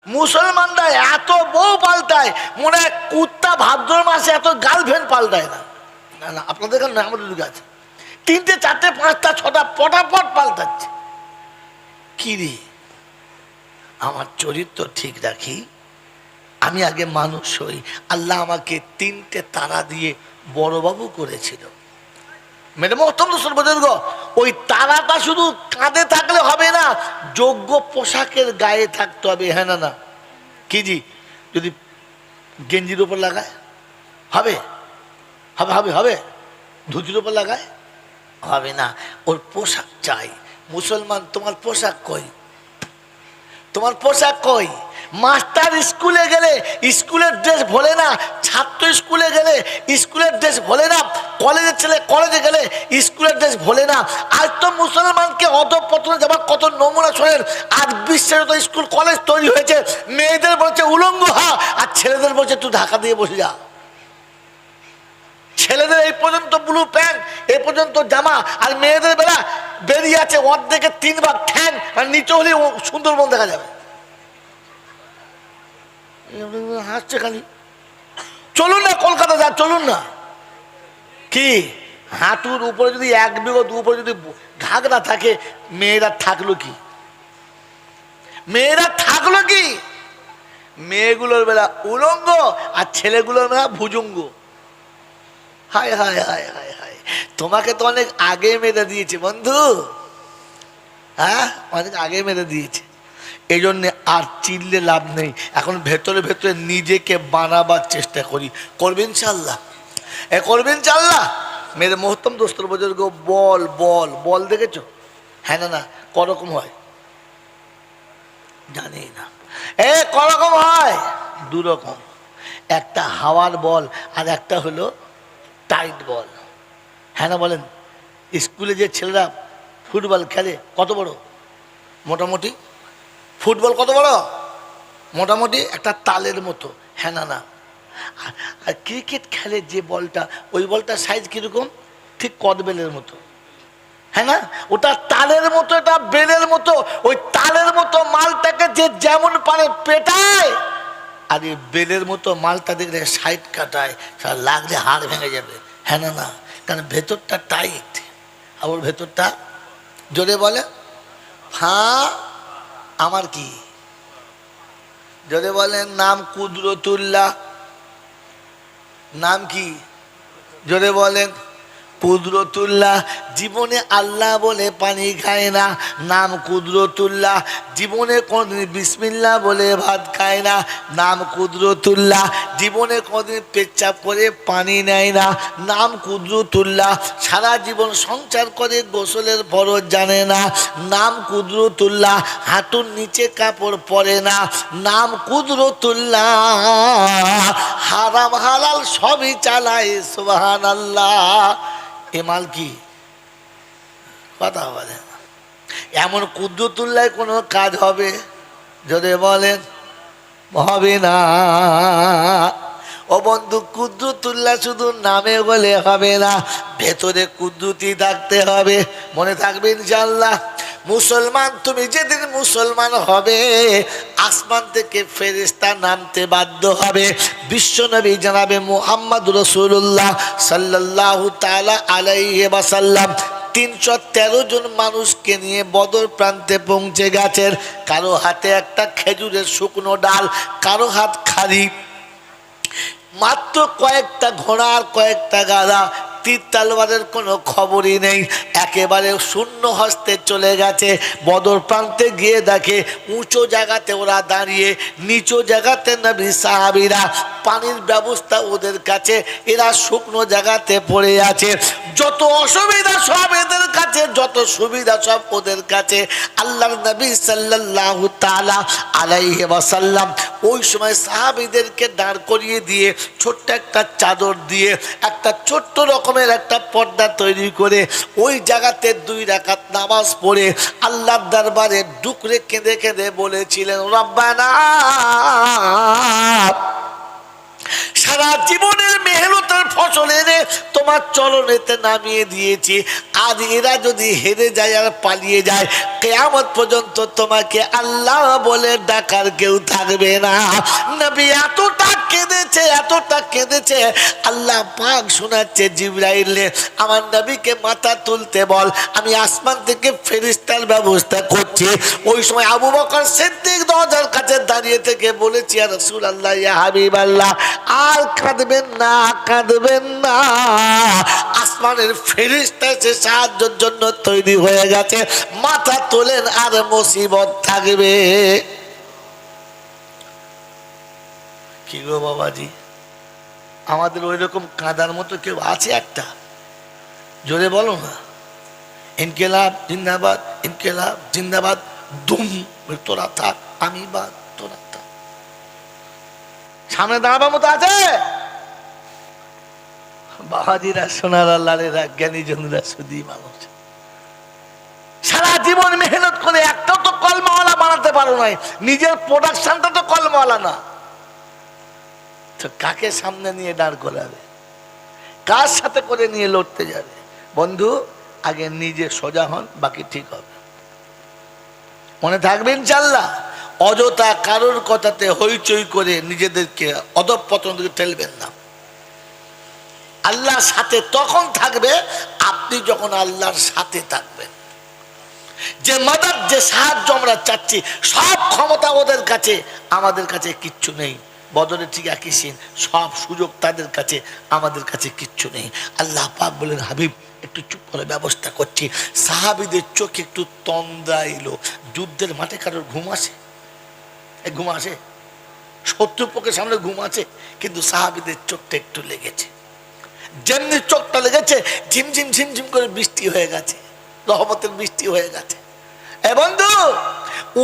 মুসলমানরা এত বউ পাল্টায়, মনে হয় কুত্তা ভাদ্র মাসে এত গার্লফ্রেন্ড পাল্টায় না। না না, আপনাদের কাছে আমাদের যুগে আছে, 3টে 4টে 5টা 6টা পটাপট পাল্টাচ্ছে। কি রে, আমার চরিত্র ঠিক রাখি, আমি আগে মানুষ হই। আল্লাহ আমাকে 3টে তারা দিয়ে বড়বাবু করেছিল। মেরে মহতম বুজুর্গ, ওই তারাটা শুধু কাঁধে থাকলে হবে না, যোগ্য পোশাকের গায়ে থাকতে হবে। হ্যাঁ না না, কি জি, যদি গেঞ্জির উপর লাগায় হবে? হবে হবে হবে ধুতির উপর লাগায় হবে না, ওর পোশাক চাই। মুসলমান, তোমার পোশাক কই? তোমার পোশাক কই? মাস্টার স্কুলে গেলে স্কুলের ড্রেস ভোলে না, ছাত্র স্কুলে গেলে স্কুলের ড্রেস ভোলে না, কলেজের ছেলে কলেজে গেলে স্কুলের ড্রেস ভোলে না। আজ তো মুসলমানকে অধঃপতনে যাবার কত নমুনা শোনেন। আজ বিশ্বের যত স্কুল কলেজ তৈরি হয়েছে, মেয়েদের বলছে উলঙ্গ হা, আর ছেলেদের বলছে তুই ঢাকা দিয়ে বসে যা। ছেলেদের এই পর্যন্ত ব্লু প্যান্ট, এই পর্যন্ত জামা, আর মেয়েদের বেলা বেরিয়ে আছে অর্ধেকে 3 ভাগ ঠ্যাং, আর নিচে হলে সুন্দরবন দেখা যাবে। হাসছে খালি। চলুন না কলকাতা যা, চলুন না। কি হাঁটুর উপরে যদি 1 বিঘা উপরে যদি ঘাগরা থাকে, মেয়েরা থাকলো কি? মেয়েরা থাকলো কি? মেয়েগুলোর বেলা উলঙ্গ, আর ছেলেগুলোর বেলা ভুজঙ্গ। হায় হায় হায় হায় হায়, তোমাকে তো অনেক আগে মেরে দিয়েছে বন্ধু। হ্যাঁ, অনেক আগে মেরে দিয়েছে। এই জন্যে আর চিল্লে লাভ নেই। এখন ভেতরে ভেতরে নিজেকে বানাবার চেষ্টা করি। করবেন ইনশাল্লাহ? করবেন ইনশাল্লাহ? মেরে মহত্তম দোস্তর বুজুর্গ, বল বল বল দেখেছো? হ্যাঁ না না, করকম হয় জানি না। করকম হয়? 2 রকম, একটা হাওয়ার বল আর একটা হলো টাইট বল। হ্যাঁ না বলেন? স্কুলে যে ছেলেরা ফুটবল খেলে কত বড়? মোটামুটি ফুটবল কত বড়? মোটামুটি একটা তালের মতো। হ্যাঁ না না, আর ক্রিকেট খেলে যে বলটা, ওই বলটার সাইজ কিরকম? ঠিক কদবেলের মতো। হ্যাঁ না, ওটা তালের মতো, এটা বেলের মতো। ওই তালের মতো মালটাকে যে যেমন পারে পেটায়, আর এই বেলের মতো মালটা দেখলে সাইড কাটায়, লাগলে হাড় ভেঙে যাবে। হ্যাঁ না না, কারণ ভেতরটা টাইট, আর ওর ভেতরটা জোরে বলে হ্যাঁ। আমার কি যদি বলেন নাম কুদরতুল্লাহ, নাম কি যদি বলেন কুদরতুল্লাহ। জীবনে আল্লাহ বলে পানি খায় না, নাম কুদরতুল্লাহ। জীবনে কোনদিন বিসমিল্লাহ বলে ভাত খায় না, নাম কুদরতুল্লাহ। জীবনে কোনদিন পেচ্ছাপ করে পানি নেয় না, নাম কুদরতুল্লাহ। সারা জীবন সংসার করে গোসলের ফরজ জানে না, নাম কুদরতুল্লাহ। হাঁটুর নিচে কাপড় পরে না, নাম কুদরতুল্লাহ। হারাম হালাল সবই চালায় সুবহানাল্লাহ। এমাল কি কথা বলে? এমন কুদরতুল্লাহ কোনো কাজ হবে যদি বলেন? হবে না। ও বন্ধু, কুদরতুল্লাহ শুধু নামে বলে হবে না, ভেতরে কুদরতি থাকতে হবে। মনে থাকবে ইনশাআল্লাহ। মুসলমান, তুমি যেদিন মুসলমান হবে, আসমান থেকে ফেরেশতা নামতে বাধ্য হবে। বিশ্বনবী জানাবে মুহাম্মদ রাসূলুল্লাহ সাল্লাল্লাহু তাআলা আলাইহি ওয়াসাল্লাম 313 জন মানুষকে নিয়ে বদর প্রান্তে পৌঁছে গেছেন। কারো হাতে একটা খেজুরের শুকনো ডাল, কারো হাত খালি, মাত্র কয়েকটা ঘোড়া আর কয়েকটা গাধা, তীর তলোয়ারের কোনো খবরই নেই। একেবারে শূন্য হস্তে চলে গেছে। বদর প্রান্তে গিয়ে দেখে উঁচু জায়গাতে ওরা দাঁড়িয়ে, নিচু জায়গাতে নবী সাহাবীরা, পানির ব্যবস্থা ওদের কাছে, এরা শুকনো জায়গাতে পড়ে আছে। যত অসুবিধা সব এদের কাছে, যত সুবিধা সব ওদের কাছে। আল্লাহর নবী সাল্লাল্লাহু তাআলা আলাইহি ওয়াসাল্লাম ওই সময় সাহাবীদেরকে দাঁড় করিয়ে দিয়ে, ছোট্ট একটা চাদর দিয়ে, একটা ছোট্ট রকমের একটা পর্দা তৈরি করে, ওই জায়গাতে 2 রাকাত নামাজ পড়ে আল্লাহর দরবারে ডুকরে কেঁদে কেঁদে বলেছিলেন, রব্বানা, সারা জীবনের মেহনতের ফসল এনে তোমার চরণেতে নামিয়ে দিয়েছি, আজ এরা যদি হেরে যায় আর পালিয়ে যায়, কিয়ামত পর্যন্ত তোমাকে আল্লাহ বলে ডাকার কেউ থাকবে না। নবী এতটা কেঁদেছে, আল্লাহ পাক শোনাচ্ছে জিবরাইলে, আমার নবীকে মাথা তুলতে বল, আমি আসমান থেকে ফেরেশতার ব্যবস্থা করছি। ওই সময় আবু বকর সিদ্দিক দরজার কাছে দাঁড়িয়ে থেকে বলেছি, ইয়া রাসূলুল্লাহ, ইয়া হাবিবাল্লাহ, আর কাঁদবেন না, আসমানের ফেরেশতা এসে সাহায্যের জন্য তৈরি হয়ে গেছে, মাথা তোলেন, আর মুসিবত থাকবে। কি গো বাবাজি, আমাদের ওই রকম কাঁদার মতো কেউ আছে? একটা জোরে বলো না। ইনকিলাব জিন্দাবাদ, ইনকিলাব জিন্দাবাদ, দুম, তোরা থাক, আমি বাদ, তোরা থাক। সামনে দাঁড়াবার মতো আছে? বাবাজিরা, সোনার আল্লাহরা, জ্ঞানী জনেরা, শুধু মানুষ সারা জীবন মেহনত করে একটাও তো কলমাওয়ালা বানাতে পারো নাই, নিজের প্রোডাকশনটা তো কলমাওয়ালা না, তো কাকে সামনে নিয়ে দাঁড় করাবে? কার সাথে করে নিয়ে লড়তে যাবে? বন্ধু, আগে নিজে সোজা হন, বাকি ঠিক হবে। মনে থাকবে ইনশাআল্লাহ। অযথা কারোর কথাতে হইচই করে নিজেদেরকে অধঃপতন দিকে ঠেলবেন না। আল্লাহর সাথে তখন থাকবে আপনি যখন আল্লাহর সাথে থাকবেন। যে মাদাদ, যে সাহায্য আমরা চাচ্ছি, সব ক্ষমতা ওদের কাছে, আমাদের কাছে কিচ্ছু নেই। বদরে ঠিক একই সিন, সব সুযোগ তাদের কাছে, আমাদের কাছে কিচ্ছু নেই। আল্লাহ পাক বলেন, হাবিব একটু চুপ করে, ব্যবস্থা করছি। সাহাবীদের চোখে একটু তন্দ্রা এলো। যুদ্ধের মাঠে কারোর ঘুম আসে? ঘুম আসে? শত্রুপক্ষের সামনে ঘুম আছে, কিন্তু সাহাবীদের চোখটা একটু লেগেছে। যেমনি চোখটা লেগেছে, ঝিমঝিম ঝিমঝিম করে বৃষ্টি হয়ে গেছে, রহমতের বৃষ্টি হয়ে গেছে। এ বন্ধু,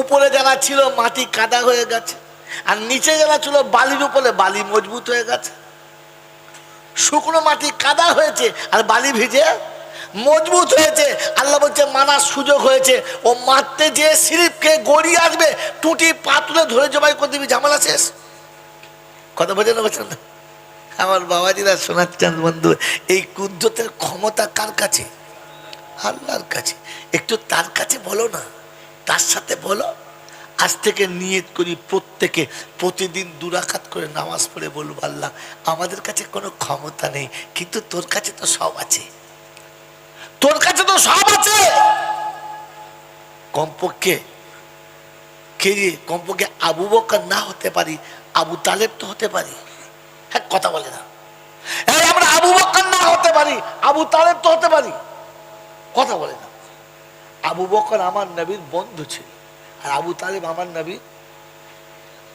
উপরে যারা ছিল মাটি কাদা হয়ে গেছে, আর নিচে যারা ছিল বালির উপরে, বালি মজবুত হয়ে গেছে। শুকনো মাটি কাদা হয়েছে আর বালি ভিজে মজবুত হয়েছে। আল্লাহ বলছে মানার সুযোগ হয়েছে, ও মারতে যে সিরিপকে গড়িয়ে আসবে, টুটি পাতুলে ধরে জবাই করে দিবি, ঝামেলা শেষ। কথা বোঝেন না? বলছেন না? আমার বাবাজিরা শোনাচ্ছেন বন্ধু, এই কুদরতের ক্ষমতা কার কাছে? আল্লাহর কাছে। একটু তার কাছে বলো না, তার সাথে বলো। আজ থেকে নিয়ত করি প্রত্যেকে প্রতিদিন 2 রাকাত করে নামাজ পড়ে বলবো, আল্লাহ আমাদের কাছে কোনো ক্ষমতা নেই, কিন্তু তোর কাছে তো সব আছে, তোর কাছে তো সব আছে। কমপক্ষে কমপক্ষে আবু বকর না হতে পারি, আবু তালেব তো হতে পারি। হ্যাঁ, কথা বলে না। আমরা আবু বকর না হতে পারি, আবু তালেব তো হতে পারি। কথা বলে না। আবু বকর আমার নবীর বন্ধু ছিল, আর আবু তালেব আমার নবী,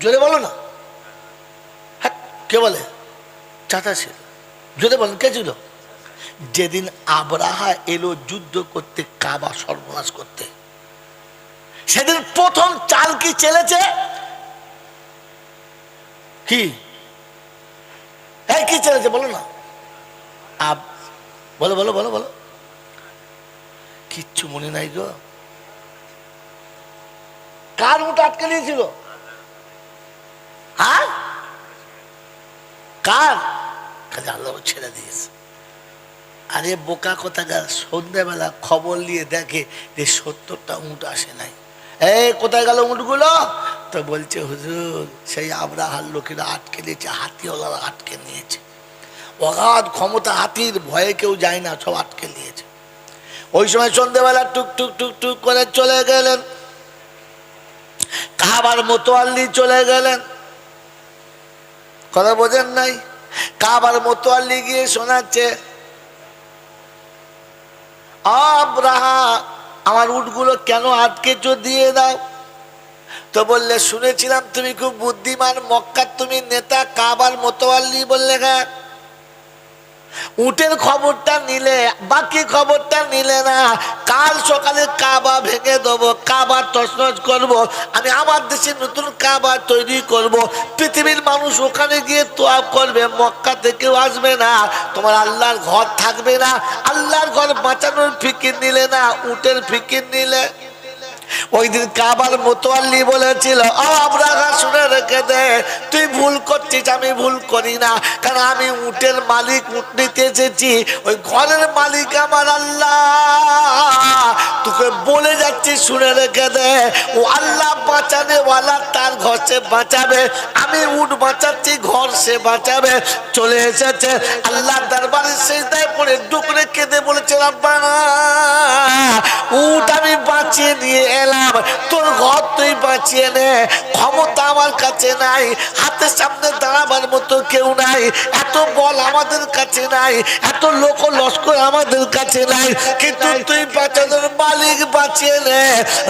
জোরে বলো না। হ্যাঁ, কে বলে? চাচা ছিল। জোরে বলেন, কে ছিল? যেদিন আবরাহা এলো যুদ্ধ করতে, কাবা সর্বনাশ করতে, সেদিন প্রথম চাল কি চেলেছে? কি কি চেলেছে বলো না? বলো বলো বলো বলো। কিচ্ছু মনে নাই গো। কার উট আটকে নিয়েছিল? হ্যাঁ, কার? আল্লাহ ছেড়ে দিয়েছে। আরে বোকা কোথাকার, সন্ধ্যাবেলা খবর নিয়ে দেখে যে 70টা উট আসে নাই। কোথায় গেল উটগুলো? তো বলছে, হুজুর সেই আবরাহার লোকেরা আটকে নিয়েছে, হাতিওয়ালারা আটকে নিয়েছে। অগাধ ক্ষমতা হাতির, ভয়ে কেউ যায় না, সব আটকে নিয়েছে। ওই সময় সন্ধ্যাবেলা টুক টুক টুক টুক করে চলে গেলেন, কাবার মোতোয়াল্লি চলে গেলেন। কথা বোঝেন নাই? কাবার মোতোয়াল্লি গিয়ে শোনাচ্ছে, আবরাহা আমার উটগুলো কেন আটকেছো, দিয়ে দাও। তো বললে, শুনেছিলাম তুমি খুব বুদ্ধিমান, মক্কার তুমি নেতা, কাবার মোতোয়াল্লি। বললে, হ্যাঁ। উটের খবরটা নিলে, বাকি খবরটা নিলে না। কাল সকালে কাবা ভেঙে দেবো, কাবা তছনছ করবো, আমি আমার দেশে নতুন কাবা তৈরি করব। পৃথিবীর মানুষ ওখানে গিয়ে তোয়াফ করবে, মক্কা থেকেও আসবে না, তোমার আল্লাহর ঘর থাকবে না। আল্লাহর ঘর বাঁচানোর ফিকির নিলে না, উটের ফিকির নিলে। ওই দিন কাবার মোতোয়াল্লি বলেছিল, আবরাহা শুনে রেখে দে। তুই ভুল করছিস, আমি ভুল করি না, কারণ আমি উটের মালিক, উট নিতে এসেছি, ওই ঘরের মালিক আমার আল্লাহ। তোকে বলে যাচ্ছি, শুনে রেখে দে, ও আল্লাহ বাঁচানে ওয়ালা, তার ঘর সে বাঁচাবে। আমি উট বাঁচাচ্ছি, ঘর সে বাঁচাবে। চলে এসেছে আল্লাহ দরবারে, সিজদায় পড়ে ডুকরে কেঁদে বলেছে, রব্বানা উট আমি বাঁচিয়ে নিয়ে এলাম, তোর ঘর তুই বাঁচিয়ে নে। ক্ষমতা আমার কাছে নাই, হাতের সামনে দাঁড়াবার মতো কেউ নাই, এত বল আমাদের কাছে নাই, এত লোক লস্কর আমাদের কাছে নাই, কিন্তু তুই বাঁচানোর মালিক, বাঁচিয়ে নে।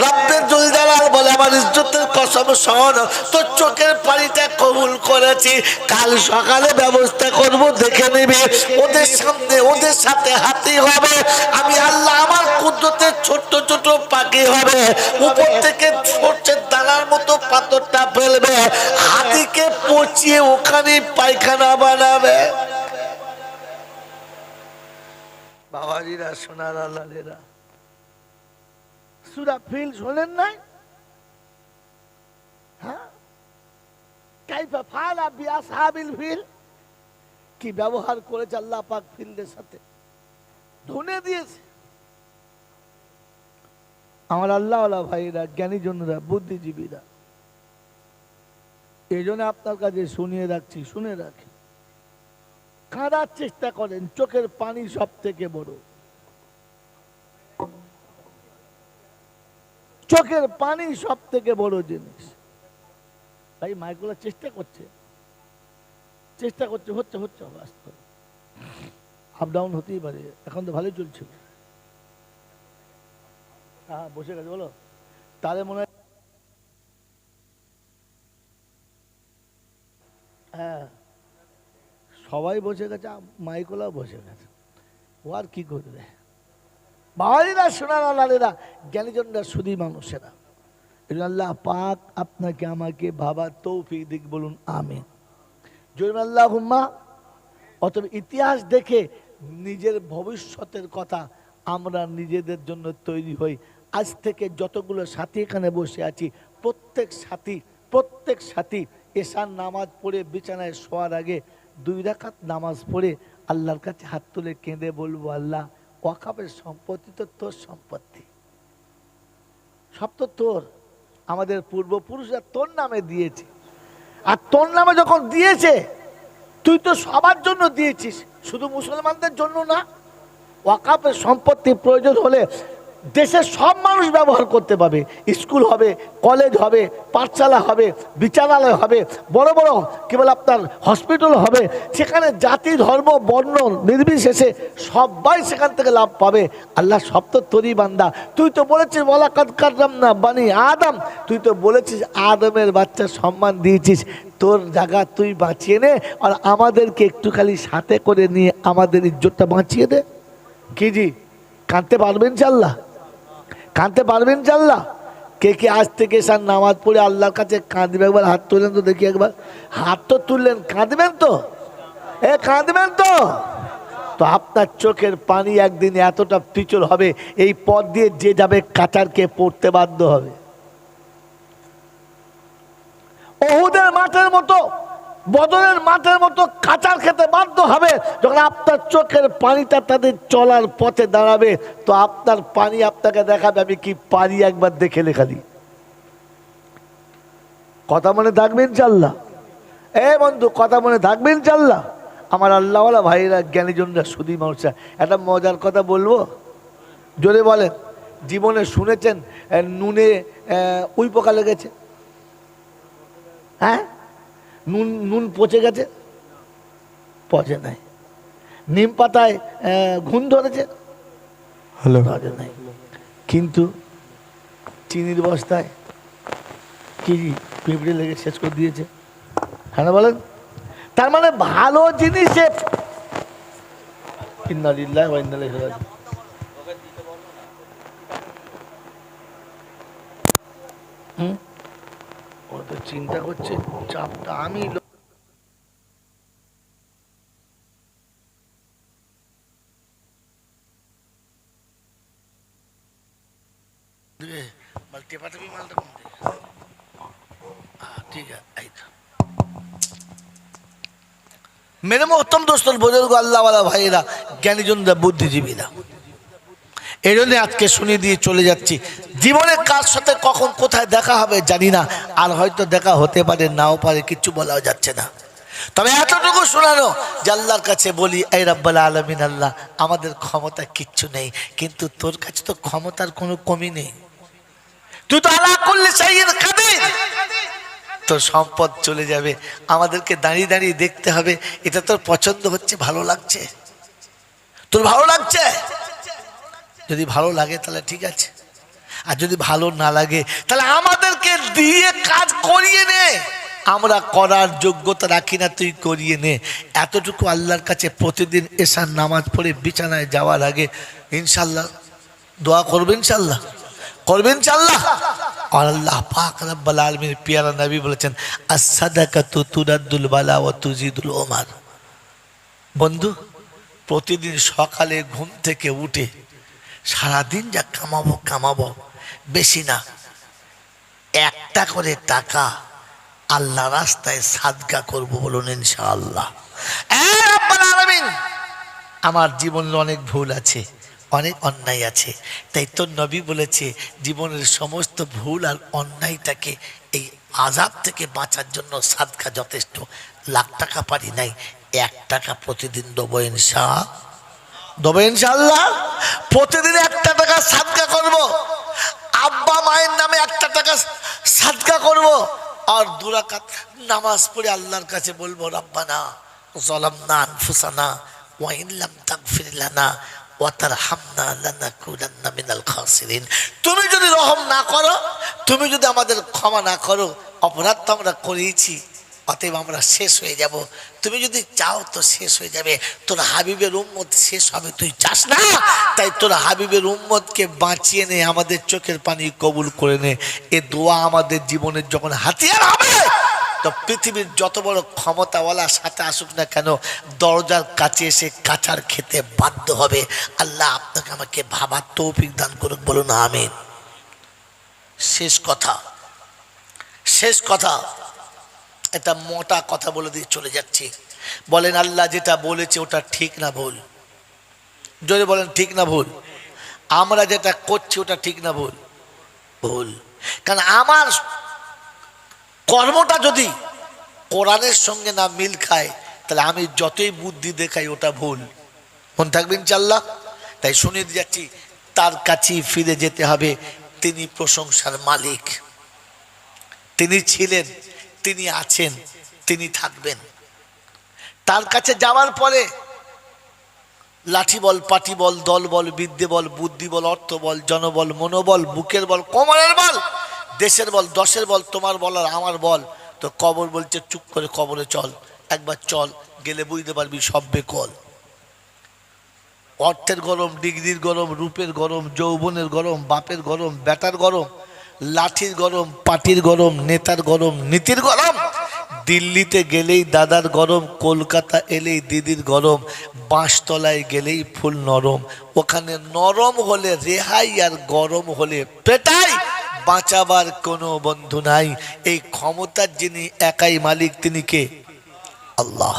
রব্বে জুল জালাল বলে, আমার ইজ্জতের কসম শোন, তোর চোখের পানিটা কবুল করেছি, কাল সকালে ব্যবস্থা করব, দেখে নিবি। ওদের সামনে ওদের সাথে হাতি হবে, আমি আল্লাহ আমার কুদরতে ছোট্ট ছোট পাখি হবে, উপর থেকে সরষের দানার মতো পাথরটা ফেলবে, হাতিকে পচিয়ে ওখানে পায়খানা বানাবে। বাবাজিরা, সোনার আল্লাহেরা, সূরা ফিল শোনেন নাই? হ্যাঁ, কাইফা ফাআলা বিআসহাবিল ফিল, কি ব্যবহার করেছে আল্লাহ পাক ফিলদের সাথে, ধুনে দিয়েছে। আমার আল্লাহওয়ালা ভাইরা, জ্ঞানী জনরা, বুদ্ধিজীবীরা, এই জন্য আপনার কাছে শুনিয়ে রাখছি, শুনে রাখি, কাঁদার চেষ্টা করেন, চোখের পানি সব থেকে বড়, চোখের পানি সব থেকে বড় জিনিস। ভাই মাইকগুলো চেষ্টা করছে, চেষ্টা করছে, হচ্ছে হচ্ছে বাস্তব, আপ ডাউন হতেই পারে, এখন তো ভালোই চলছিল। হ্যাঁ বসে গেছে, বলো তাহলে মনে হয়, হ্যাঁ সবাই বসে গেছে, মাইকলাও বসে গেছে, ও আর কি করবে। বাঙালিরা, শোনার আল্লাহেরা, জ্ঞানীজনরা, শুধু মানুষেরা, আল্লাহ পাক আপনাকে আমাকে ভাবার তৌফিক দিক, বলুন আমিন, জোরে আল্লাহুম্মা। অতএব ইতিহাস দেখে নিজের ভবিষ্যতের কথা আমরা নিজেদের জন্য তৈরি হই। আজ থেকে যতগুলো সাথী এখানে বসে আছি, প্রত্যেক সাথী এশার নামাজ পড়ে বিছানায় শোয়ার আগে 2 রাকাত নামাজ পড়ে আল্লাহর কাছে হাত তুলে কেঁদে বলবো, আল্লাহ ওয়াকাফের সম্পত্তি তো তোর সম্পত্তি, সব তো তোর, আমাদের পূর্বপুরুষরা তোর নামে দিয়েছে, আর তোর নামে যখন দিয়েছে, তুই তো সবার জন্য দিয়েছিস, শুধু মুসলমানদের জন্য না। ওয়াকাফের সম্পত্তি প্রয়োজন হলে দেশের সব মানুষ ব্যবহার করতে পাবে, স্কুল হবে, কলেজ হবে, পাঠশালা হবে, বিচারালয় হবে, বড় বড় কি বলে আপনার হসপিটাল হবে, সেখানে জাতি ধর্ম বর্ণ নির্বিশেষে সবাই সেখান থেকে লাভ পাবে। আল্লাহ সব তো তোরই বান্দা, তুই তো বলেছিস ওয়ালাকাদ কাররামনা বানি আদম, তুই তো বলেছিস আদমের বাচ্চা সম্মান দিয়েছিস, তোর জায়গা তুই বাঁচিয়ে নে, আর আমাদেরকে একটু খালি সাথে করে নিয়ে আমাদের ইজ্জতটা বাঁচিয়ে দে। কি জি কাঁদতে পারবেন ইনশাল্লাহ? কাঁদতে পারবেন ইনশাল্লাহ? কে কে আজ থেকে স্যার নামাজ পড়ে আল্লাহর কাছে কাঁদবে? একবার হাত তুলেন তো দেখি, একবার হাত তো তুললেন, কাঁদবেন তো? কাঁদবেন তো? তো আপনার চোখের পানি একদিন এতটা পিছল হবে, এই পথ দিয়ে যে যাবে কাটারকে পড়তে বাধ্য হবে। ওহুদের মাঠের মতো, বদরের মাঠের মতো কাঁচার খেতে বাধ্য হবে যখন আপনার চোখের পানিটা তাদের চলার পথে দাঁড়াবে। তো আপনার পানি আপনাকে দেখাবে আমি কি পারি, একবার দেখে লেখালি। কথা মনে থাকবেন ইনশাল্লাহ? বন্ধু কথা মনে থাকবেন ইনশাল্লাহ? আমার আল্লাহওয়ালা ভাইরা, জ্ঞানীজনরা, শুধু মানুষরা, একটা মজার কথা বলবো, জোরে বলেন। জীবনে শুনেছেন নুনে উই পোকা লেগেছে? হ্যাঁ, নুন পচে গেছে? পচে নাই। নিম পাতায় ঘুণ ধরেছে? ধরে নাই। কিন্তু চিনির বস্তায় কি পিঁপড়ে লেগে শেষ করে দিয়েছে? হ্যাঁ বলেন। তার মানে ভালো জিনিসে ও তো চিন্তা করছে, চাপটা আমি টেপাটেপি মালটা কম ঠিক আছে, এই তো মেরে মোহতম দোস্তর বুজুর্গ আল্লাহওয়ালা ভাইয়েরা, জ্ঞানীজনরা, বুদ্ধিজীবীরা, এই জন্য আজকে শুনিয়ে দিয়ে চলে যাচ্ছি। জীবনে কার সাথে কখন কোথায় দেখা হবে জানি না, আর হয়তো দেখা হতে পারে নাও পারে, কিচ্ছু বলাও যাচ্ছে না। তবে এতটুকু শোনানো যে আল্লাহর কাছে বলি, এই রাব্বুল আলামিন আল্লাহ, আমাদের ক্ষমতা কিচ্ছু নেই, কিন্তু তোর কাছে তো ক্ষমতার কোনো কমি নেই। তুই তো আলা কুল্লি শাইইন কাদির। তোর সম্পদ চলে যাবে, আমাদেরকে দাঁড়িয়ে দাঁড়িয়ে দেখতে হবে এটা তোর পছন্দ হচ্ছে, ভালো লাগছে, তোর ভালো লাগছে। যদি ভালো লাগে তাহলে ঠিক আছে, আর যদি ভালো না লাগে তাহলে আমাদেরকে দিয়ে কাজ করিয়ে নে। আমরা করার যোগ্যতা রাখি না, তুই করিয়ে নে। এতটুকু আল্লাহর কাছে প্রতিদিন এশার নামাজ পড়ে বিছানায় যাওয়ার আগে ইনশাল্লাহ দোয়া করবেন, ইনশাল্লাহ করবেন, ইনশাল্লাহ। আর আল্লাহ পাক রব্বুল আলামিন পিয়ারা নবী বলেছেন, আস-সাদাকাতু তুরাদ্দুল বালা ওয়া তুজিদুল উমার। বন্ধু, প্রতিদিন সকালে ঘুম থেকে উঠে সারাদিন যা কামাবো বেশি না, একটা করে টাকা আল্লাহ রাস্তায় সাদকা করব, বলুন ইনশাআল্লাহ। রব্বুল আলামিন, আমার জীবনে অনেক ভুল আছে, অনেক অন্যায় আছে, তাই তো নবী বলেছে জীবনের সমস্ত ভুল আর অন্যায়টাকে এই আযাব থেকে বাঁচার জন্য সাদকা যথেষ্ট। লাখ টাকা পারি নাই, 1 টাকা প্রতিদিন দেবো ইনশাআল্লাহ। প্রতিদিন 1 টাকা সাদকা করব, আব্বা মায়ের নামে 1 টাকা সাদকা করব, আর 2 রাকাত নামাজ পড়ে আল্লাহর কাছে বলবো, রব্বানা যালামনা আনফুসানা ওয়া ইন লাম তাগফির লানা ওয়া তারহামনা লানাকুনান্না মিনাল খাসিরিন। তুমি যদি রহম না করো, তুমি যদি আমাদের ক্ষমা না করো, অপরাধ তো আমরা করেছি, অতএব আমরা শেষ হয়ে যাব। তুমি যদি চাও তো শেষ হয়ে যাবে, তোর হাবিবের উম্মত শেষ হবে, তুই চাস না, তাই তোর হাবিবের উম্মতকে বাঁচিয়ে নে, আমাদের চোখের পানি কবুল করে নে। এ দোয়া আমাদের জীবনের যখন হাতিয়ার হবে, তো পৃথিবীর যত বড় ক্ষমতাওয়ালা সাথে আসুক না কেন, দরজার কাছে এসে কাঁচার খেতে বাধ্য হবে। আল্লাহ আপনাকে আমাকে ভাবার তৌফিক দান করুক, বলুন আমিন। শেষ কথা, এটা মোটা কথা বলে দিয়ে চলে যাচ্ছি। বলেন, আল্লাহ যেটা বলেছে ওটা ঠিক না ভুল? জোরে বলেন, ঠিক না ভুল? আমরা যেটা করছি ওটা ঠিক না ভুল? ভুল। কারণ আমার কর্মটা যদি কোরআনের সঙ্গে না মিল খায়, তাহলে আমি যতই বুদ্ধি দেখাই ওটা ভুল। মন থাকবে ইনশাআল্লাহ। তাই শুনিয়ে দিয়ে যাচ্ছি, তার কাছেই ফিরে যেতে হবে। তিনি প্রশংসার মালিক, তিনি ছিলেন, তিনি আছেন, তিনি থাকবেন। তার কাছে যাওয়ার পরে লাঠি বল, পাটি বল, দল বল, বিদ্যে বল, বুদ্ধি বল, অর্থ বল, জনবল, মনোবল, বুকের বল, কোমরের বল, দেশের বল, দশের বল, তোমার বল আর আমার বল, তো কবর বলছে চুপ করে কবরে চল, একবার চল, গেলে বুঝতে পারবি সব বেকল। অর্থের গরম, ডিগ্রির গরম, রূপের গরম, যৌবনের গরম, বাপের গরম, বেটার গরম, লাঠির গরম, পাটির গরম, নেতার গরম, নীতির গরম। দিল্লিতে গেলেই দাদার গরম, কলকাতা এলেই দিদির গরম, বাঁশতলায় গেলেই ফুল নরম। ওখানে নরম হলে রেহাই আর গরম হলে পেটাই, বাঁচাবার কোনো বন্ধু নাই। এই ক্ষমতার যিনি একাই মালিক, তিনি কে? আল্লাহ।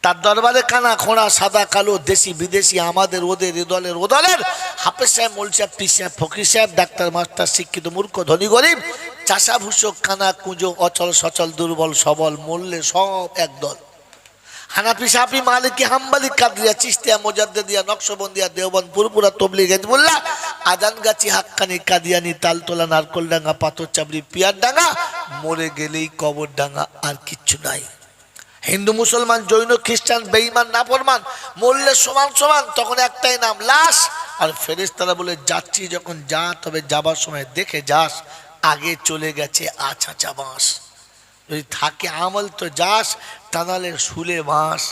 তার দরবারে কানা খোঁড়া, সাদা কালো, দেশি বিদেশি, আমাদের ওদের, এদলের ওদলের, হাফেজ সাহেব, মৌলভী সাহেব, পীর সাহেব, ফকির সাহেব, ডাক্তার মাস্টার, শিক্ষিত মূর্খ, ধনী গরিব, চাষা ভূষক, কানা কুঁজো, অচল সচল, দুর্বল সবল, মূল্যে সব একদল। হানাফি, শাফি, মালিকি, হাম্বলি, কাদরিয়া, চিশতিয়া, মুজাদ্দিদিয়া, নকশবন্দিয়া, দেওবন্দ, পুরপুরা, তবলিগ, হিজবুল্লাহ, আজানগাছি, হাক্কানি, কাদিয়ানি, তালতলা, নারকলডাঙ্গা, পাথর চাবড়ি, পিয়ারডাঙ্গা, মরে গেলেই কবরডাঙ্গা, আর কিচ্ছু নাই। হিন্দু, মুসলমান, জৈন, খ্রিস্টান, বেঈমান, নাফরমান, মরলে সমান সমান, তখন একটাই নাম, লাশ। আর ফেরেশতারা বলে, যাচ্ছি যখন যা, তবে যাবার সময় দেখে যাস, আগে চলে গেছে আছাচা বাঁশ। যদি থাকে আমল তো যাস, তা নাহলে শুলে বাঁশ।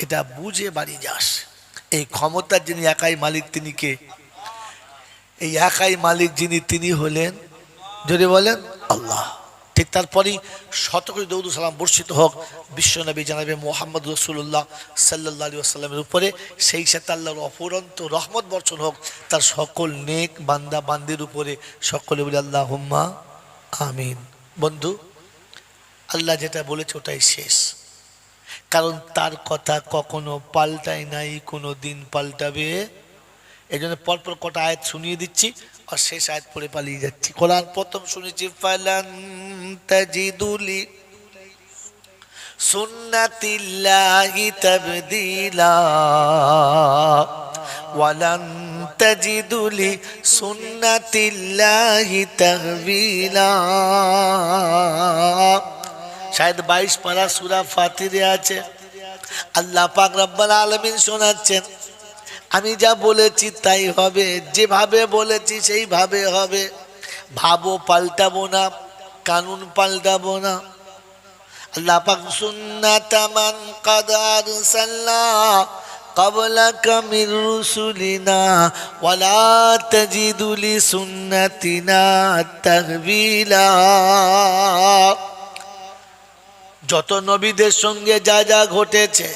এটা বুঝে বাড়ি যাস। এই ক্ষমতার যিনি একাই মালিক, তিনি কে? এই একাই মালিক যিনি, তিনি হলেন, যদি বলেন আল্লাহ। ঠিক তারপরেই শতকোটি দরুদ ও সালাম বর্ষিত হোক বিশ্বনবী জনাবে মুহাম্মদ রাসূলুল্লাহ সাল্লাল্লাহু আলাইহি ওয়াসাল্লামের উপরে। সেই সাথে আল্লাহর অফুরন্ত রহমত বর্ষণ হোক তার সকল নেক বান্দা বান্দির উপরে। সকলে বলি আল্লাহুম্মা আমিন। বন্ধু, আল্লাহ যেটা বলেছে ওটাই শেষ, কারণ তার কথা কখনো পাল্টায় নাই, কোনো দিন পাল্টাবে। এই জন্য পরপর কটা আয়াত শুনিয়ে দিচ্ছি আর শেষ আয়াত পড়ে পালিয়ে যাচ্ছি। কোরআন প্রথম শুনেছি ফালান তাজিদুলি সুন্নাতিল্লাহি তাবদীলা ওয়ালান তাজিদুলি সুন্নাতিল্লাহি তাহবিলা। শায়দ 22 পারা সূরা ফাতিরে আছে। আল্লাহ পাক রব্বুল আলামিন শোনাচ্ছেন, আমি যা বলেছি তাই হবে, যেভাবে বলেছি সেইভাবে হবে। ভাবও পাল্টাবো না, কানুন পাল্টাবো না। আল্লাহ পাক সুন্নাতা মান কাদ আরসালনা ক্বাবলাকা মির রুসুলিনা ওয়ালা তাজিদু লিসুন্নাতিনা তাহবিলা। যত নবীদের সঙ্গে যা যা ঘটেছে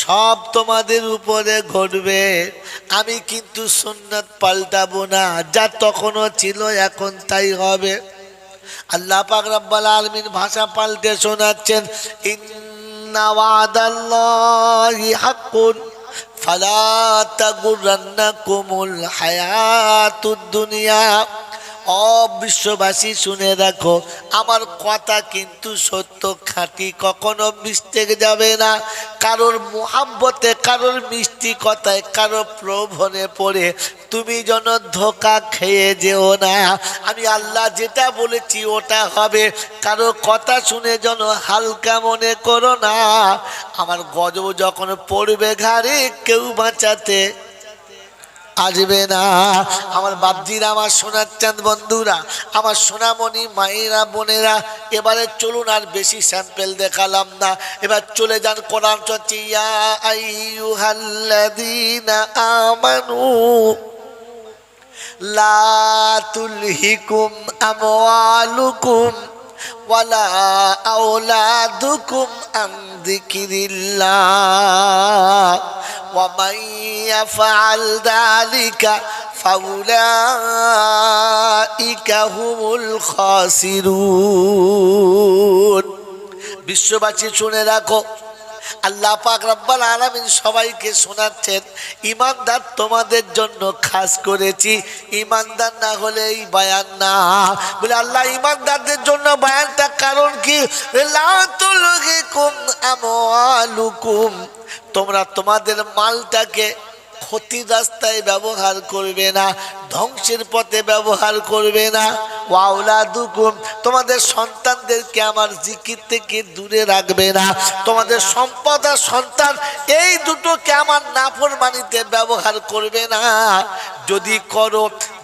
সব তোমাদের উপরে ঘটবে, আমি কিন্তু সুন্নাত পাল্টাবো না, যা তখনও ছিল এখন তাই হবে। আল্লাহ পাক রব্বুল আলামিন ভাষা পাল্টে শোনাচ্ছেন, ইন্না ওয়াদাল্লাহি হাক্কুন ফালা তাগুররান্নাকুমুল হায়াতুদ দুনিয়া। ও বিশ্ববাসী শুনে রাখো, আমার কথা কিন্তু সত্য, খাঁটি, কখনো মিস্টেক যাবে না। কারোর মোহাব্বতে, কারোর মিষ্টি কথায়, কারোর প্রলোভনে পড়ে তুমি যেন ধোঁকা খেয়ে যেও না। আমি আল্লাহ যেটা বলেছি ওটা হবে, কারো কথা শুনে যেন হালকা মনে করো না। আমার গজব যখন পড়বে ঘাড়ে কেউ বাঁচাতে আসবে না। আমার বাপজিরা, আমার সোনার চাঁদ বন্ধুরা, আমার সোনামণি মায়েরা, বোনেরা, এবারে চলুন, আর বেশি স্যাম্পেল দেখালাম না, এবার চলে যান কোরআন চলছে। ইয়া আইয়ুহাল্লাযীনা আমানু লা তুলহিকুম আমওয়ালুকুম ওয়ালা আওলাদুকুম আন যিকিরিল্লাহ ওয়া মান ইয়াফআল যালিকা ফাউলাইকা হুমুল খাসিরুন। বিশ্ববাসী শুনে রাখো, আল্লাহ পাক রব্বুল আলামিন সবাইকে শোনাচ্ছেন, ঈমানদার তোমাদের জন্য খাস করেছি, ঈমানদার না হলে এই বায়ান না। বলে আল্লাহ ঈমানদারদের জন্য বায়ানটা, কারণ কি? লা তুলহিকুম আমওয়ালুকুম, তোমরা তোমাদের মালটাকে ক্ষতির রাস্তায় ব্যবহার করবে না, ধ্বংসের পথে ব্যবহার করবে না। ওয়াউলাদুকুম, তোমাদের সন্তানদেরকে আমার জিকির থেকে দূরে রাখবে না। তোমাদের সম্পদ আর সন্তান এই দুটোকে আমার নাফরমানিতে ব্যবহার করবে না। যদি করো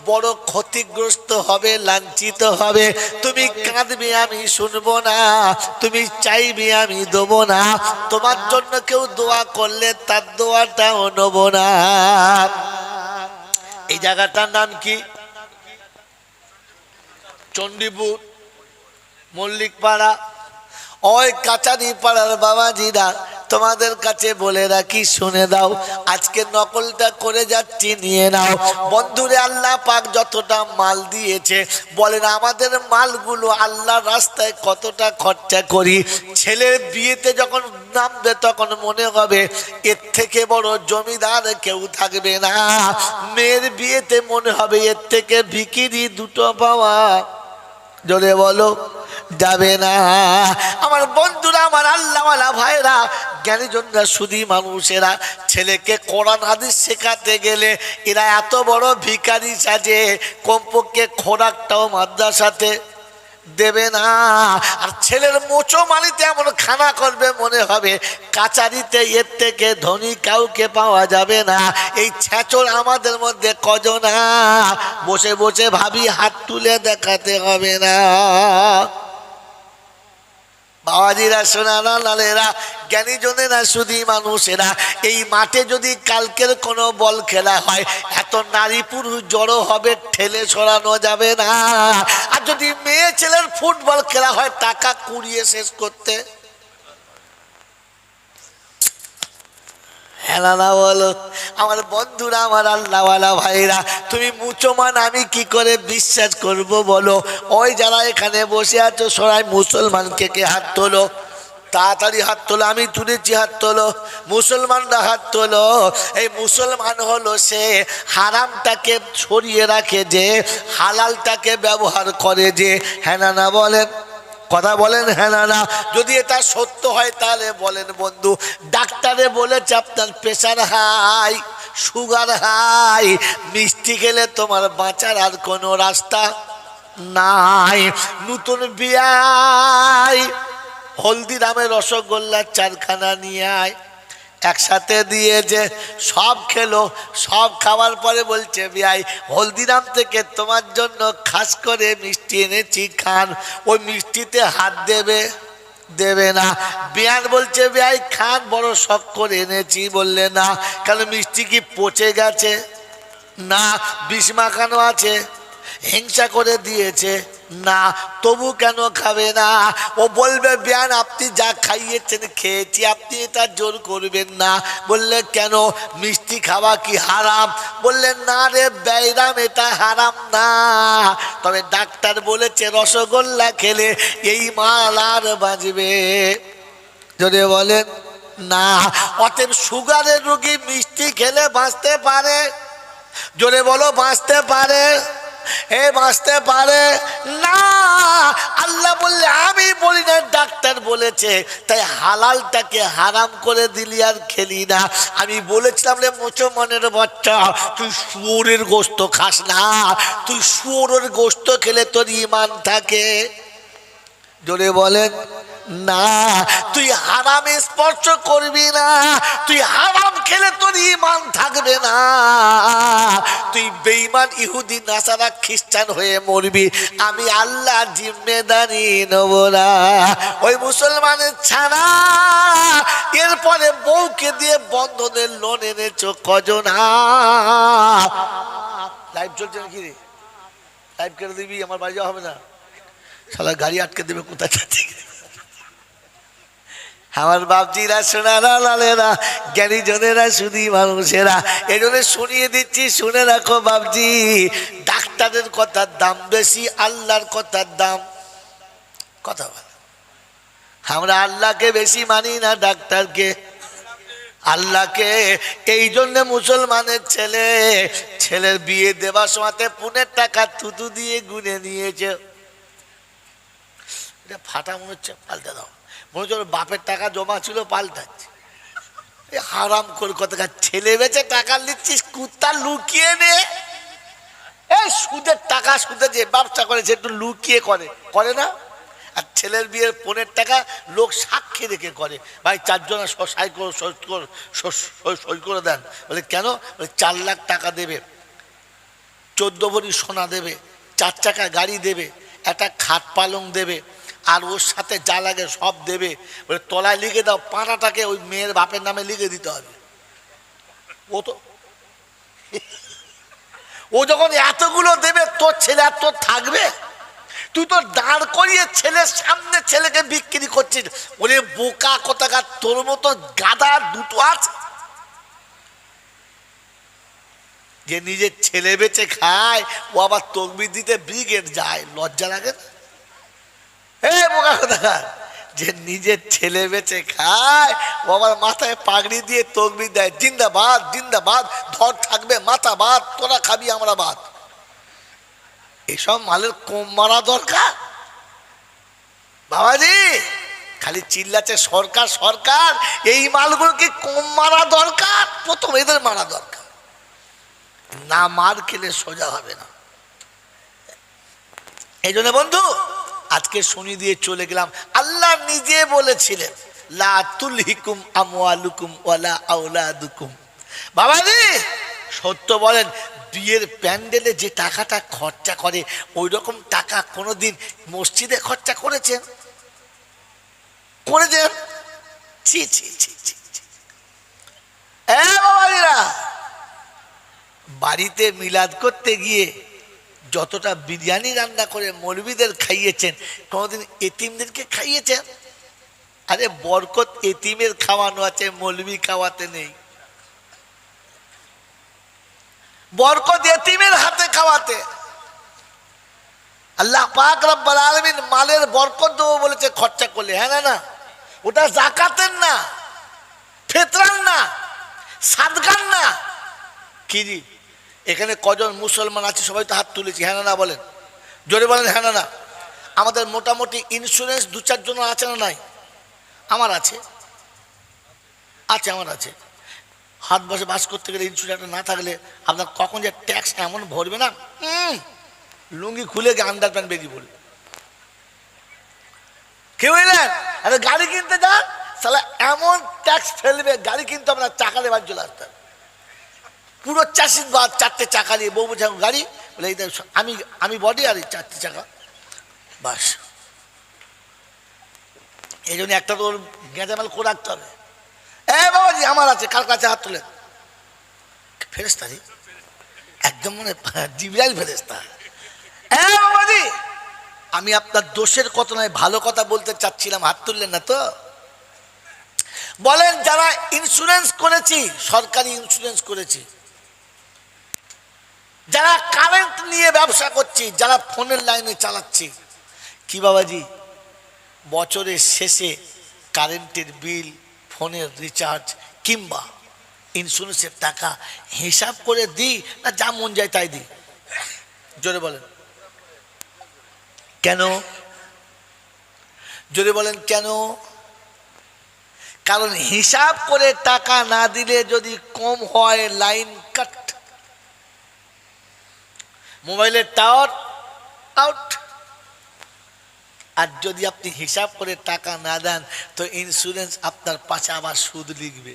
বড় ক্ষতিগ্রস্ত হবে, লাঞ্ছিত হবে। তুমি কাঁদবে, আমি শুনবো না। তুমি চাইবে, আমি দেবো না। তোমার জন্য কেউ দোয়া করলে তার দোয়াটাও নেব না। এই জায়গাটার নাম কি? চণ্ডীপুর, মল্লিকপাড়া। ওই কাচারি পাড়ার বাবাজিরা, তোমাদের কাছে বলে রাখি, শুনে দাও, আজকে নকলটা করে যাচ্ছি, নিয়ে নাও। বন্ধুরে, আল্লাহ পাক যতটা মাল দিয়েছে, বলেন আমাদের মালগুলো আল্লাহর রাস্তায় কতটা খরচা করি। ছেলের বিয়েতে যখন নামবে তখন মনে হবে এর থেকে বড় জমিদার কেউ থাকবে না। মেয়ের বিয়েতে মনে হবে এর থেকে ভিখিরি দুটো পাওয়া জোরে বলো যাবে না। আমার বন্ধুরা, আমার আল্লাহওয়ালা ভাইরা, জ্ঞানীজনরা, শুধু মানুষেরা, ছেলেকে কোরআন হাদিস শেখাতে গেলে এরা এত বড় ভিখারি সাজে, কমপক্ষে খোরাকটাও মাদ্রাসাতে দেবে না। আর ছেলের মোচো মালিতে এমন খানা করবে মনে হবে কাচারিতে এর থেকে ধনী কাউকে পাওয়া যাবে না। এই ছেঁচড় আমাদের মধ্যে কজন? বসে বসে ভাবি, হাত তুলে দেখাতে হবে না। বাবাজিরা, সোনারা, লালেরা, জ্ঞানীজনেরা, শুধু মানুষেরা, এই মাঠে যদি কালকের কোনো বল খেলা হয়, এত নারী পুরুষ জড়ো হবে, ঠেলে সরানো যাবে না। আর যদি মেয়ে ছেলের ফুটবল খেলা হয়, টাকা কুড়িয়ে শেষ করতে হ্যাঁ না বলো। আমার বন্ধুরা, আমার আল্লাহওয়ালা ভাইরা, তুমি মুসলমান আমি কি করে বিশ্বাস করব বলো? ওই যারা এখানে বসে আছো সবাই মুসলমান, কে কে হাত তোলো, তাড়াতাড়ি হাত তোলো, আমি তুলেছি হাত তোলো, মুসলমানরা হাত তোলো। এই মুসলমান হলো সে হারামটাকে সরিয়ে রাখে, যে হালালটাকে ব্যবহার করে, যে হ্যাঁ না বলেন, কথা বলেন হ্যাঁ না। যদি এটা সত্য হয় তাহলে বলেন বন্ধু, ডাক্তারে বলেছে আপনার প্রেশার হাই, সুগার হাই, মিষ্টি খেলে তোমার বাঁচার আর কোনো রাস্তা নাই। নতুন বিয়াই হলদিরামের রসগোল্লার চারখানা নিয়ে আয়, একসাথে দিয়েছে, সব খেলো, সব খাওয়ার পরে বলছে বিয়াই হলদিরাম থেকে তোমার জন্য খাস করে মিষ্টি এনেছি, খান। ওই মিষ্টিতে হাত দেবে, দেবে না। বিয়ান বলছে বিয়াই খান, বড় শখ করে এনেছি, বললে না। কারণ মিষ্টি কি পচে গেছে? না। বিষ মাখানো আছে, হিংসা করে দিয়েছে, না। তবু কেন খাবে না? ও বলবে বিয়ান আপনি যা খাইয়েছেন খেয়েছি, আপনি এটা জোর করবেন না। বললে কেন, মিষ্টি খাওয়া কি হারাম? বললেন না রে বেইরাম, এটা হারাম না, তবে ডাক্তার বলেছে রসগোল্লা খেলে এই মাল আর বাঁচবে। যদি বলেন না। অতএব সুগারের রোগী মিষ্টি খেলে বাঁচতে পারে? জোরে বলো, বাঁচতে পারে? বাঁচতে পারে না। আল্লাহ বললে আমি বলি না, ডাক্তার বলেছে, তাই হালালটাকে হারাম করে দিলি আর খেলি না। আমি বলেছিলাম রে মুসলমানের বাচ্চা, তুই শুয়োরের গোশত খাস না, তুই শুয়োরের গোশত খেলে তোর ঈমান থাকে। জোরে বলেন না। তুই হারাম স্পর্শ করবি না, তুই হারাম খেলে তোর ঈমান থাকবে না, তুই বেঈমান ইহুদি নাসারা খ্রিস্টান হয়ে মরবি, আমি আল্লাহ জিম্মেদারি নেব না। ওই মুসলমানের ছাড়া এরপরে বউকে দিয়ে বন্ধনের লোন এনেছো কজন? লাইভ চলছে নাকি রে? লাইভ কেটে দিবি, আমার বাড়ি যাওয়া হবে না, শালা গাড়ি আটকে দেবে কোথায় যাচ্ছে। আমার বাপজিরা, সোনারা, লালেরা, জ্ঞানী জনেরা, শুধু মানুষেরা, এই জন্য শুনিয়ে দিচ্ছি, শুনে রাখো বাপজি, ডাক্তারের কথার দাম বেশি, আল্লাহর কথার দাম, কথা বল, আমরা আল্লাহকে বেশি মানি না ডাক্তারকে, আল্লাহকে। এই জন্য মুসলমানের ছেলের বিয়ে দেবার সময়তে পুনের টাকা থুতু দিয়ে গুনে নিয়েছে। এটা ফাটা মনে হচ্ছে, পাল্টে দাও। মনে হচ্ছে বাপের টাকা জমা ছিল, পাল্টাচ্ছে। হারাম করে কথা, ছেলে বেচে টাকা নিচ্ছিস, কুত্তা লুকিয়ে নে। এই সুদের টাকা, সুদে যে ব্যবসা করে সে একটু লুকিয়ে করে না? আর ছেলের বিয়ের পনের টাকা লোক সাক্ষী রেখে করে, ভাই চারজনা সই করে দেন। বলে কেন? বলে 4 লাখ টাকা দেবে, 14 ভরি সোনা দেবে, 4 চাকা গাড়ি দেবে, একটা খাট পালং দেবে, আর ওর সাথে যা লাগে সব দেবে। বলে তলায় লিখে দাও, পাটাটাকে ওই মেয়ের বাপের নামে লিখে দিতে হবে। ও যখন এতগুলো দেবে, তোর ছেলে আর তোর থাকবে? তুই তো দাঁড় করিয়ে ছেলের সামনে ছেলেকে বিক্রি করছিস। ওরে বোকা কোথাকার, তোর মতো গাদা দুটো আছে যে নিজের ছেলে বেচে খায়, ও আবার তকবির দিতে ব্রিগেড যায়, লজ্জা লাগে না? বোকা কোথাকার, যে নিজের ছেলে বেচে খায়, ও আমার মাথায় পাগড়ি দিয়ে তকবির দেয়, জিন্দাবাদ জিন্দাবাদ, ধর থাকবে মাথা বাদ, তোরা খাবি আমরা বাদ। এসব মালের কম মারা দরকার বাবাজি। খালি চিল্লাচ্ছে সরকার সরকার, এই মালগুলো কি কম মারা দরকার? প্রথম এদের মারা দরকার, না মার খেলে সোজা হবে না। এই জন্য বন্ধু আজকে শুনি দিয়ে চলে গেলাম, আল্লাহ নিজে বলেছিলেন লা তুলহিকুম আমওয়ালুকুম ওয়ালা আওলাদুকুম। বাবাজি সত্য বলেন, বিয়ের প্যান্ডেলে যে টাকাটা খরচা করে, ওই রকম টাকা কোনোদিন মসজিদে খরচা করেছেন? ছি ছি ছি ছি। বাবাজিরা, বাড়িতে মিলাদ করতে গিয়ে যতটা বিরিয়ানি রান্না করে মৌলবীদের খাইয়েছেন, কোনোদিন এতিমদেরকে খাইয়েছেন? আরে বরকত এতিমের খাওয়ানো আছে, মৌলবী খাওয়াতে নেই। বরকত এতিমের হাতে খাওয়াতে। আল্লাহ পাক রব্বুল আলামিন মালের বরকত দেবো বলেছে খরচা করলে, হ্যাঁ না না, ওটা যাকাতের না, ফিতরার না, সাদকার না। কি জি এখানে কজন মুসলমান আছে সবাই তো হাত তুলেছি, হ্যাঁ না না বলেন, জোরে বলেন হ্যাঁ না না। আমাদের মোটামুটি ইন্স্যুরেন্স দু চার জন আছে না নাই? আমার আছে, আছে আমার আছে। হাত বসে বাস করতে গেলে ইন্স্যুরেন্স না থাকলে আপনার কখন যে ট্যাক্স এমন ভরবে না, লুঙ্গি খুলে গিয়ে আন্ডার প্যান্ট বেরিয়ে পড়বে। কি বুঝলেন? আরে গাড়ি কিনতে যান, তাহলে এমন ট্যাক্স ফেলবে, গাড়ি কিনতে হবে না, চাকা দেবার চলে আসতে হবে। পুরো চাষির বাদ, চারটে চাকা দিয়ে বউ বোঝা গাড়ি বলে এই আমি আমি বডি আর চারটে চাকা বাস। এই জন্য একটা তো গেঁজামাল করে রাখতে হবে। এ বাবাজি আমার আছে, কার কাছে হাত তুলে? ফেরেশতা রে, একদম মানে জিবরাইল ফেরেশতা। এ বাবাজি আমি আপনার দোষের কথা নয় ভালো কথা বলতে চাচ্ছিলাম, হাত তুললেন না তো? বলেন যারা ইন্স্যুরেন্স করেছি, সরকারি ইন্স্যুরেন্স করেছি, যারা কারেন্ট নিয়ে ব্যবসা করছি, যারা ফোনের লাইনে চালাচ্ছি, কি বাবাজি বছরের শেষে কারেন্টের বিল, ফোনের রিচার্জ কিংবা ইন্স্যুরেন্সের টাকা হিসাব করে দিই না যা মন যায় তাই দিই? জোরে বলেন কেন? জোরে বলেন কেন? কারণ হিসাব করে টাকা না দিলে যদি কম হয় লাইন কাট, মোবাইলের টাওয়ার আউট। আর যদি আপনি হিসাব করে টাকা না দেন তো ইন্স্যুরেন্স আপনার পাশে আবার সুদ লিখবে।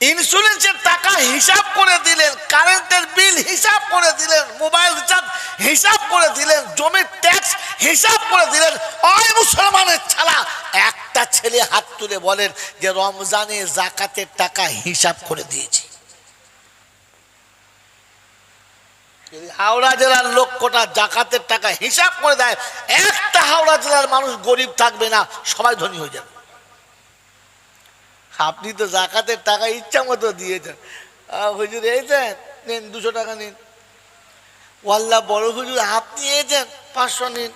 ইন্স্যুরেন্সের টাকা হিসাব করে দিলেন, কারেন্টের বিল হিসাব করে দিলেন, মোবাইল রিচার্জ হিসাব করে দিলেন, জমির ট্যাক্স হিসাব করে দিলেন। ওই মুসলমানের ছাড়া একটা ছেলে হাত তুলে বলেন যে রমজানে যাকাতের টাকা হিসাব করে দিয়েছি। হাওড়া জেলার লোক কোটা যাকাতের টাকা হিসাব করে দেয়, একটা হাওড়া জেলার মানুষ গরিব থাকবে না, সবাই ধনী হয়ে যাবে। আপনি তো যাকাতের টাকা ইচ্ছা মতো দিয়েছেন। হুজুর এইছেন, নিন 200 টাকা নিন। ওয়াল্লাহ বড় হুজুর আপনি এইছেন 500 নিন।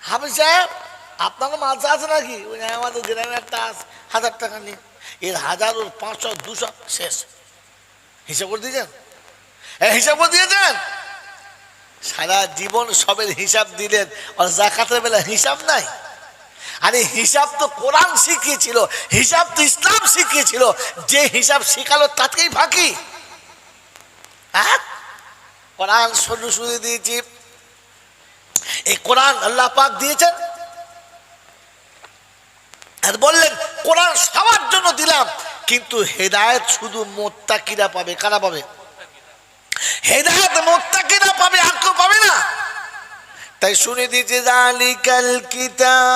হাফিজ সাহেব আপনার মালসা আছে নাকি? আমাদের গ্রামে একটা 1000 টাকা নিন। এর 1000 ওর 500 200 শেষ। হিসাব করে দিয়েছেন? হিসাব করে দিয়েছেন? সারা জীবন সবের হিসাব দিলেন, আর যাকাতের বেলা হিসাব নাই। আরে হিসাব তো কোরআন শিখিয়েছিল, হিসাব তো ইসলাম শিখিয়েছিল, যে হিসাব শিখালো তাতেই ফাঁকি। হ্যাঁ কোরআন শুরু দিয়েছি, এই কোরআন আল্লাহ পাক দিয়েছেন আর বললেন কোরআন সবার জন্য দিলাম, কিন্তু হেদায়েত শুধু মুত্তাকিরা পাবে। কারা পাবে? হেদায়েত মুত্তাকিরা পাবে, আর কেউ পাবে না। তাই শুনে দিয়েছে যালিকাল কিতাব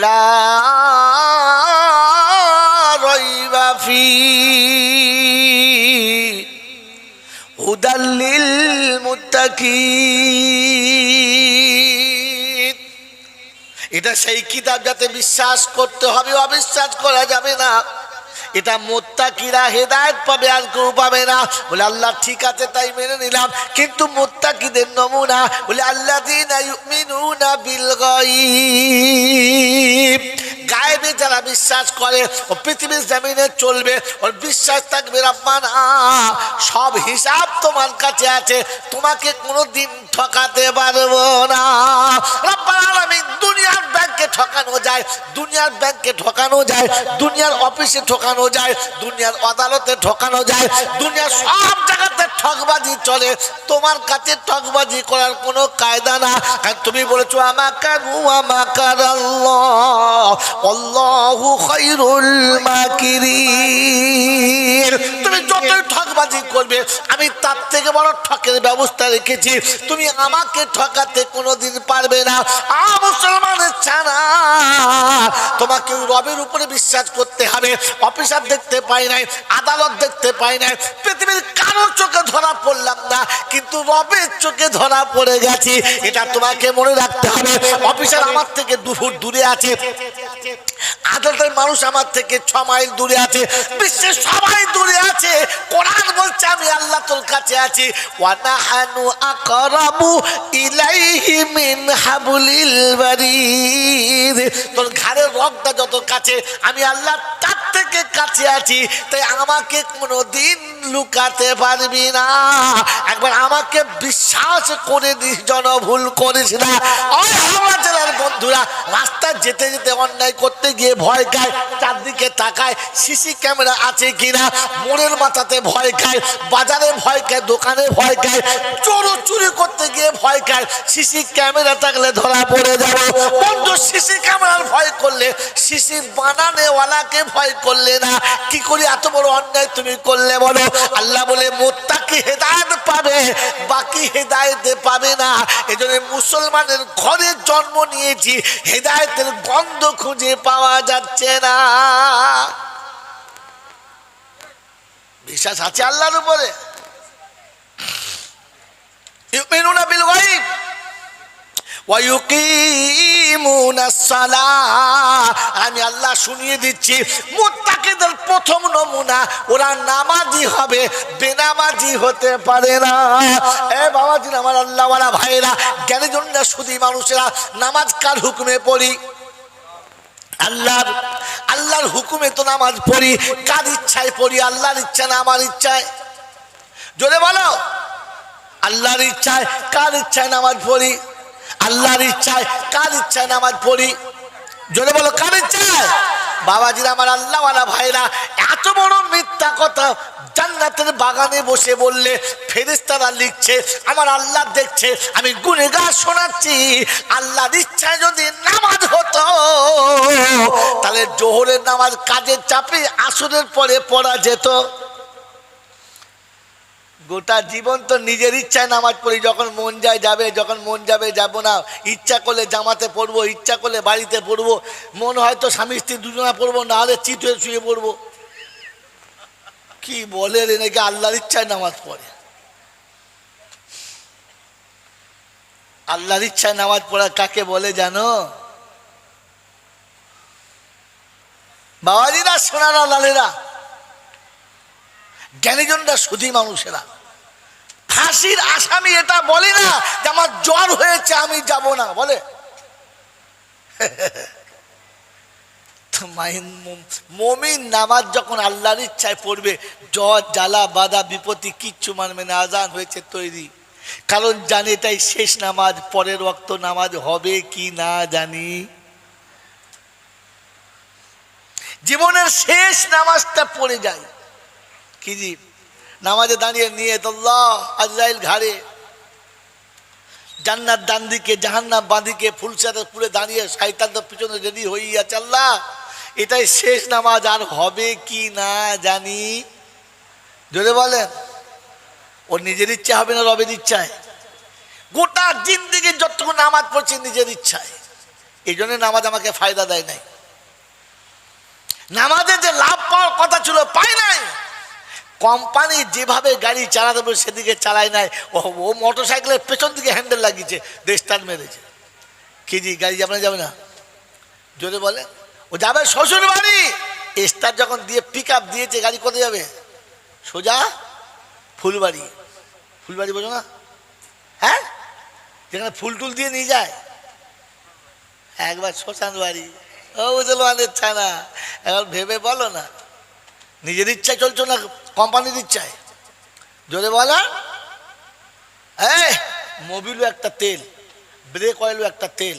লা রাইবা ফীহি হুদাল লিল মুত্তাকিন। এটা সেই কিতাব যাতে বিশ্বাস করতে হবে, অবিশ্বাস করা যাবে না। এটা মুত্তাকিরা হেদায়েত পাবে, আর কেউ পাবে না। বলে আল্লাহ ঠিক আছে তাই মেনে নিলাম, কিন্তু মুত্তাকিদের নমুনা বলে আল্লাযীনা ইউমিনুনা বিল গায়ব। গায়েবে যারা বিশ্বাস করে ও পৃথিবীর জমিনে চলবে, ওর বিশ্বাস থাকবে রব্বানা সব হিসাব তোমার কাছে আছে, তোমাকে কোনোদিন ঠকাতে পারবো না। রব্বুল আলামিন দুনিয়ার ব্যাংকে ঠকানো যায়, দুনিয়ার ব্যাংকে ঠকানো যায়, দুনিয়ার অফিসে ঠকানো যায়, দুনিয়ার আদালতে ঠকানো যায়, দুনিয়ার সব জায়গাতে ঠকবাজি চলে। তোমার কাছে ঠকবাজি করার কোনো কায়দা না। তুমি বলেছো আমাকারু আমাকারাল্লাহ আল্লাহু খায়রুল মাকিরিন। তুমি যতই ঠকবাজি করবে আমি তার থেকে বড় ঠকের ব্যবস্থা রেখেছি, তুমি আমাকে ঠকাতে কোনোদিন পারবে না। মুসলমানের ছাড়া তোমাকে রবের উপরে বিশ্বাস করতে হবে। অফিসার দেখতে পাই নাই, আদালত দেখতে পাই নাই, পৃথিবীর কারোর চোখে ধরা পড়লাম না, কিন্তু রবের চোখে ধরা পড়ে গেছি, এটা তোমাকে মনে রাখতে হবে। অফিসার আমার থেকে 2 ফুট দূরে আছে, আদালতের মানুষ আমার থেকে 6 মাইল দূরে আছে, বিশ্বের সবাই দূরে আছে। কোরআন বলছে আমি আল্লাহ তোর কাছে আছি। ওয়া নাহানু আকরাবু ইলাইহি মিন হাবলিল বারিদ। তোর ঘাড়ের রগটা যত কাছে, আমি আল্লাহ তার থেকে কাছে আছি। তাই আমাকে কোনোদিন লুকাতে পারবি না। একবার আমাকে বিশ্বাস করে দিস, জন ভুল করিস না। ওই হাওড়া জেলার বন্ধুরা রাস্তায় যেতে যেতে অন্যায় করতে গিয়ে ভয় খায়, চারদিকে তাকায় সিসি ক্যামেরা আছে কিনা, মোড়ের মাথাতে ভয় খায়, বাজারে ভয় খায়, দোকানে ভয় খায়, চুরি করতে গিয়ে ভয় খায়, সিসি ক্যামেরা থাকলে ধরা পড়ে যাবে। বন্ধু, সিসি ক্যামেরার ভয় করলে, সিসি বানানেওয়ালাকে ভয় করলে না, কি করে এত বড় অন্যায় তুমি করলে বলো? আল্লাহ বলে মুত্তাকি হেদায়েত পাবে, বাকি হেদায়েত পাবে না। এজন্য মুসলমানের ঘরে জন্ম নিয়েছি, হেদায়েতের গন্ধ খুঁজে পাওয়া যাচ্ছে না। বিশ্বাস আছে আল্লাহর উপরে? ইউমিনুনা বিল গায়ব ওয়া ইউকিমুনাস সালাহ। আমি আল্লাহ শুনিয়ে দিচ্ছি, মুত্তাকিদের প্রথম নমুনা ওরা নামাজি হবে, বেনামাজি হতে পারে না। এ বাবাজি, আমার আল্লাহওয়ালা ভাইরা, জ্ঞানী জন্য শুধু মানুষেরা, নামাজ কার হুকুমে পড়ি? আল্লাহর হুকুমে তো নামাজ পড়ি। কার ইচ্ছায় পড়ি? আল্লাহর ইচ্ছা না আমার ইচ্ছায়? জোরে বলো। আল্লাহর ইচ্ছায়। কার ইচ্ছায় নামাজ পড়ি? আল্লাহর ইচ্ছায়। কার ইচ্ছায় নামাজ পড়ি? জোরে বলো, কার ইচ্ছায়? বাবাজিরা, আমার আল্লাহওয়ালা ভাইরা, এত বড় মিথ্যা কথা জান্নাতের বাগানে বসে বললে ফেরেশতারা লিখছে, আমার আল্লাহ দেখছে, আমি গুনেগার শোনাচ্ছি। আল্লাহর ইচ্ছায় যদি নামাজ হতো তাহলে জোহরের নামাজ কাজের চাপে আসরের পরে পড়া যেত। গোটা জীবন তো নিজের ইচ্ছায় নামাজ পড়ি, যখন মন যায় যাবে, যখন মন যাবে যাব না। ইচ্ছা করলে জামাতে পড়বো, ইচ্ছা করলে বাড়িতে পড়বো, মন হয়তো স্বামী স্ত্রী দুজনা পড়বো, না হলে চিত হয়ে শুয়ে পড়বো। কি বলে রে, নাকি আল্লাহর ইচ্ছায় নামাজ পড়ে? আল্লাহর ইচ্ছায় নামাজ পড়া কাকে বলে জানো? বাবাজিরা, সোনারা, লালেরা, জ্ঞানীজনরা, শুধু মানুষেরা। ফাঁসির আসামি এটা বলে না যে আমার জ্বর হয়েছে আমি যাব না, বলে? মুমিন নামাজ যখন আল্লাহর ইচ্ছায় পড়বে, জ্বর জ্বালা বাধা বিপত্তি কিচ্ছু মানবে না। আজান হয়েছে তৈরি, কারণ জানে এটাই শেষ নামাজ, পরের ওয়াক্ত নামাজ হবে কি না জানি। জীবনের শেষ নামাজটা পড়ে যায়। কি জি, নামাজে দাঁড়িয়ে নিয়ে আল্লাহ, আজরাইল ঘাড়ে, জান্নাত ডান দিকে, জাহান্নাম বাঁ দিকে, ফুলসাতে পুরে দাঁড়িয়ে, শয়তান তো পিছনে রেডি হয়ে আছে। আল্লাহ, এটাই শেষ নামাজ, আর হবে কি না জানি। জোরে বলেন। ওর নিজের ইচ্ছা হবে না রবের ইচ্ছায়? গোটা জিন্দেগি যতটুকু নামাজ পড়ছে নিজের ইচ্ছায়। এই জন্য নামাজ আমাকে ফায়দা দেয় নাই। নামাজে যে লাভ পাওয়ার কথা ছিল পাই নাই। কোম্পানি যেভাবে গাড়ি চালাতে বলে সেদিকে চালায় নাই। ও মোটর সাইকেলের পেছন দিকে হ্যান্ডেল লাগিয়েছে, স্টার্ট মেরেছে। কি জি, গাড়ি যাবে না? যাবে না? জোরে বলে। ও যাবে শ্বশুর বাড়ি, স্টার্ট যখন দিয়ে পিক আপ দিয়েছে, গাড়ি কোথায় যাবে? সোজা ফুলবাড়ি। ফুলবাড়ি বোঝো না? হ্যাঁ, যেখানে ফুল টুল দিয়ে নিয়ে যায়। একবার শ্মশান বাড়ি। ও মুসলমানের ছানা, এখন ভেবে বলো না, নিজের ইচ্ছায় চলছো না কোম্পানির ইচ্ছায়? জোরে বলা। এই মোবিলও একটা তেল, ব্রেক অয়েলও একটা তেল,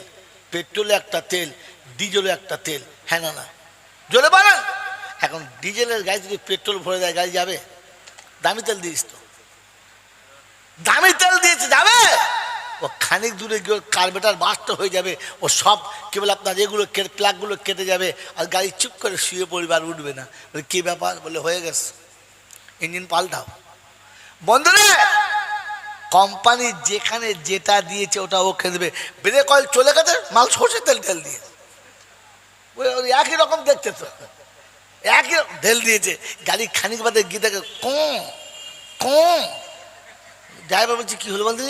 পেট্রোলও একটা তেল, ডিজেলও একটা তেল। হ্যাঁ না? না, জোরে বলা। এখন ডিজেলের গাড়ি যদি পেট্রোল ভরে দেয়, গাড়ি যাবে? দামি তেল দিয়েছ তো, দামি তেল দিয়েছে, যাবে? ও খানিক দূরে গিয়ে কার্বেটার বাস্ট হয়ে যাবে, ও সব কেবল আপনার এগুলো প্লাগগুলো কেটে যাবে, আর গাড়ি চুপ করে শুয়ে পড়বে, আর উঠবে না। বলে কী ব্যাপার? বলে হয়ে গেছে, ইঞ্জিন পাল্টাও। বন্ধুরে, কোম্পানি যেখানে যেটা দিয়েছে ওটা ওকে দেবে। ব্রেক অয়েল চলে গেছে, মাল সর্ষের তেল দিয়ে, একই রকম দেখতে তো, একই ঢেল দিয়েছে। গাড়ি খানিক বাদে গিয়ে দেখে কম। ড্রাইভার বলছে কি হলো বলতে?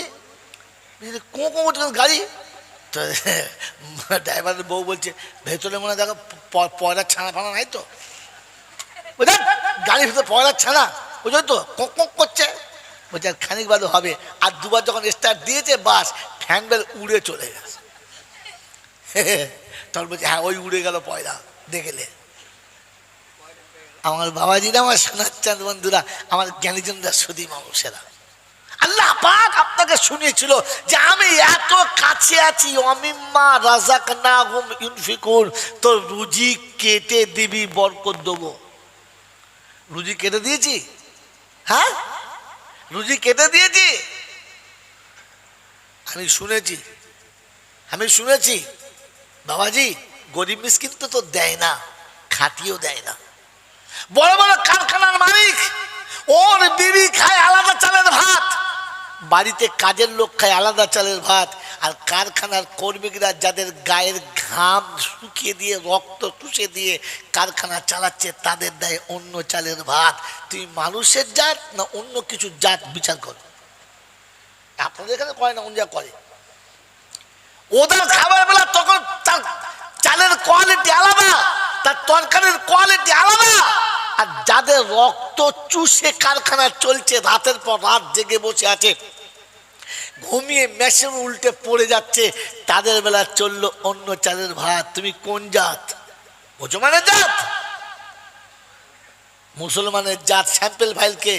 কো করছে গাড়ি তো, তো ড্রাইভারের বউ বলছে ভেতরে মনে হয় দেখো পয়লার ছানা ফানা নাই তো, বুঝলেন গাড়ির ভিতরে পয়লার ছানা বুঝলো তো কক কক করছে। বলছে আর খানিক বাদে হবে। আর দুবার যখন স্টার্ট দিয়েছে বাস ফ্যান বেল উড়ে চলে গেছে। তখন বলছে হ্যাঁ ওই উড়ে গেল পয়লা দেখলে। আমার বাবাজিরা, আমার সোনাচ্চাঁদ বন্ধুরা, আমার জ্ঞানীজনরা, সুধী মানুষেরা, আল্লাহ পাক আপনাকে শুনিয়েছিল যে আমি এত কাছে আছি, অমিম্মা রাযাকনাহুম ইউনফিকুন, তোর রুজি কেটে দিবি বরকত দেবো। রুজি কেটে দিয়েছি, হ্যাঁ রুজি কেটে দিয়েছি। আমি শুনেছি বাবাজি গরিব মিসকিন তো দেয় না, খাটিয়েও দেয় না। বড় বড় কারখানার মালিক ওর বিবি খায় আলাদা চালের ভাত, বাড়িতে কাজের লোক খায় আলাদা চালের ভাত, আর কারখানার কর্মীরা যাদের গায়ের ঘাম শুকিয়ে দিয়ে রক্ত চুষে দিয়ে কারখানা চালাচ্ছে তাদের দেয় অন্য চালের ভাত। তুমি মানুষের জাত না অন্য কিছু জাত বিচার করো। আপনাদের এখানে করে না, অন্য করে। ওদের খাবার বেলা তখন চালের কোয়ালিটি আলাদা, তার তরকারির কোয়ালিটি আলাদা। আর যাদের রক্ত চুষে কারখানা চলছে, রাতের পর রাত জেগে বসে আছে, ঘুমিয়ে মেশিন উল্টে পড়ে যাচ্ছে, তাদের বেলা চললো অন্য চালের ভাত। তুমি কোন জাত? মুসলমানের জাত? মুসলমানের জাত স্যাম্পল ফাইল কে?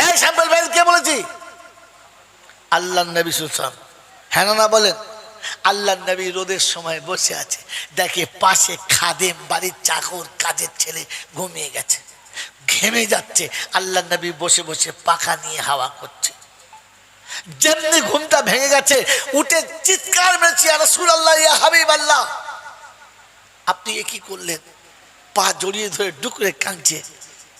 এই স্যাম্পল ফাইল কে বলেছি? আল্লাহ নবী সাল্লাল্লাহু, হ্যাঁ না বলেন? আল্লাহ নবী রোদের সময় বসে আছে, দেখে পাশে খাদেম, বাড়ির চাকর, কাজের ছেলে ঘুমিয়ে গেছে, ঘেমে যাচ্ছে। আল্লাহ নবী বসে বসে পাখা নিয়ে হাওয়া করছে। যেমনি ঘুমটা ভেঙে গেছে, উঠে চিৎকার মেরেছে, ইয়া রাসূলুল্লাহ, ইয়া হাবিবাল্লাহ, আপনি এ কি করলেন? পা জড়িয়ে ধরে ডুকরে কাঁদছে।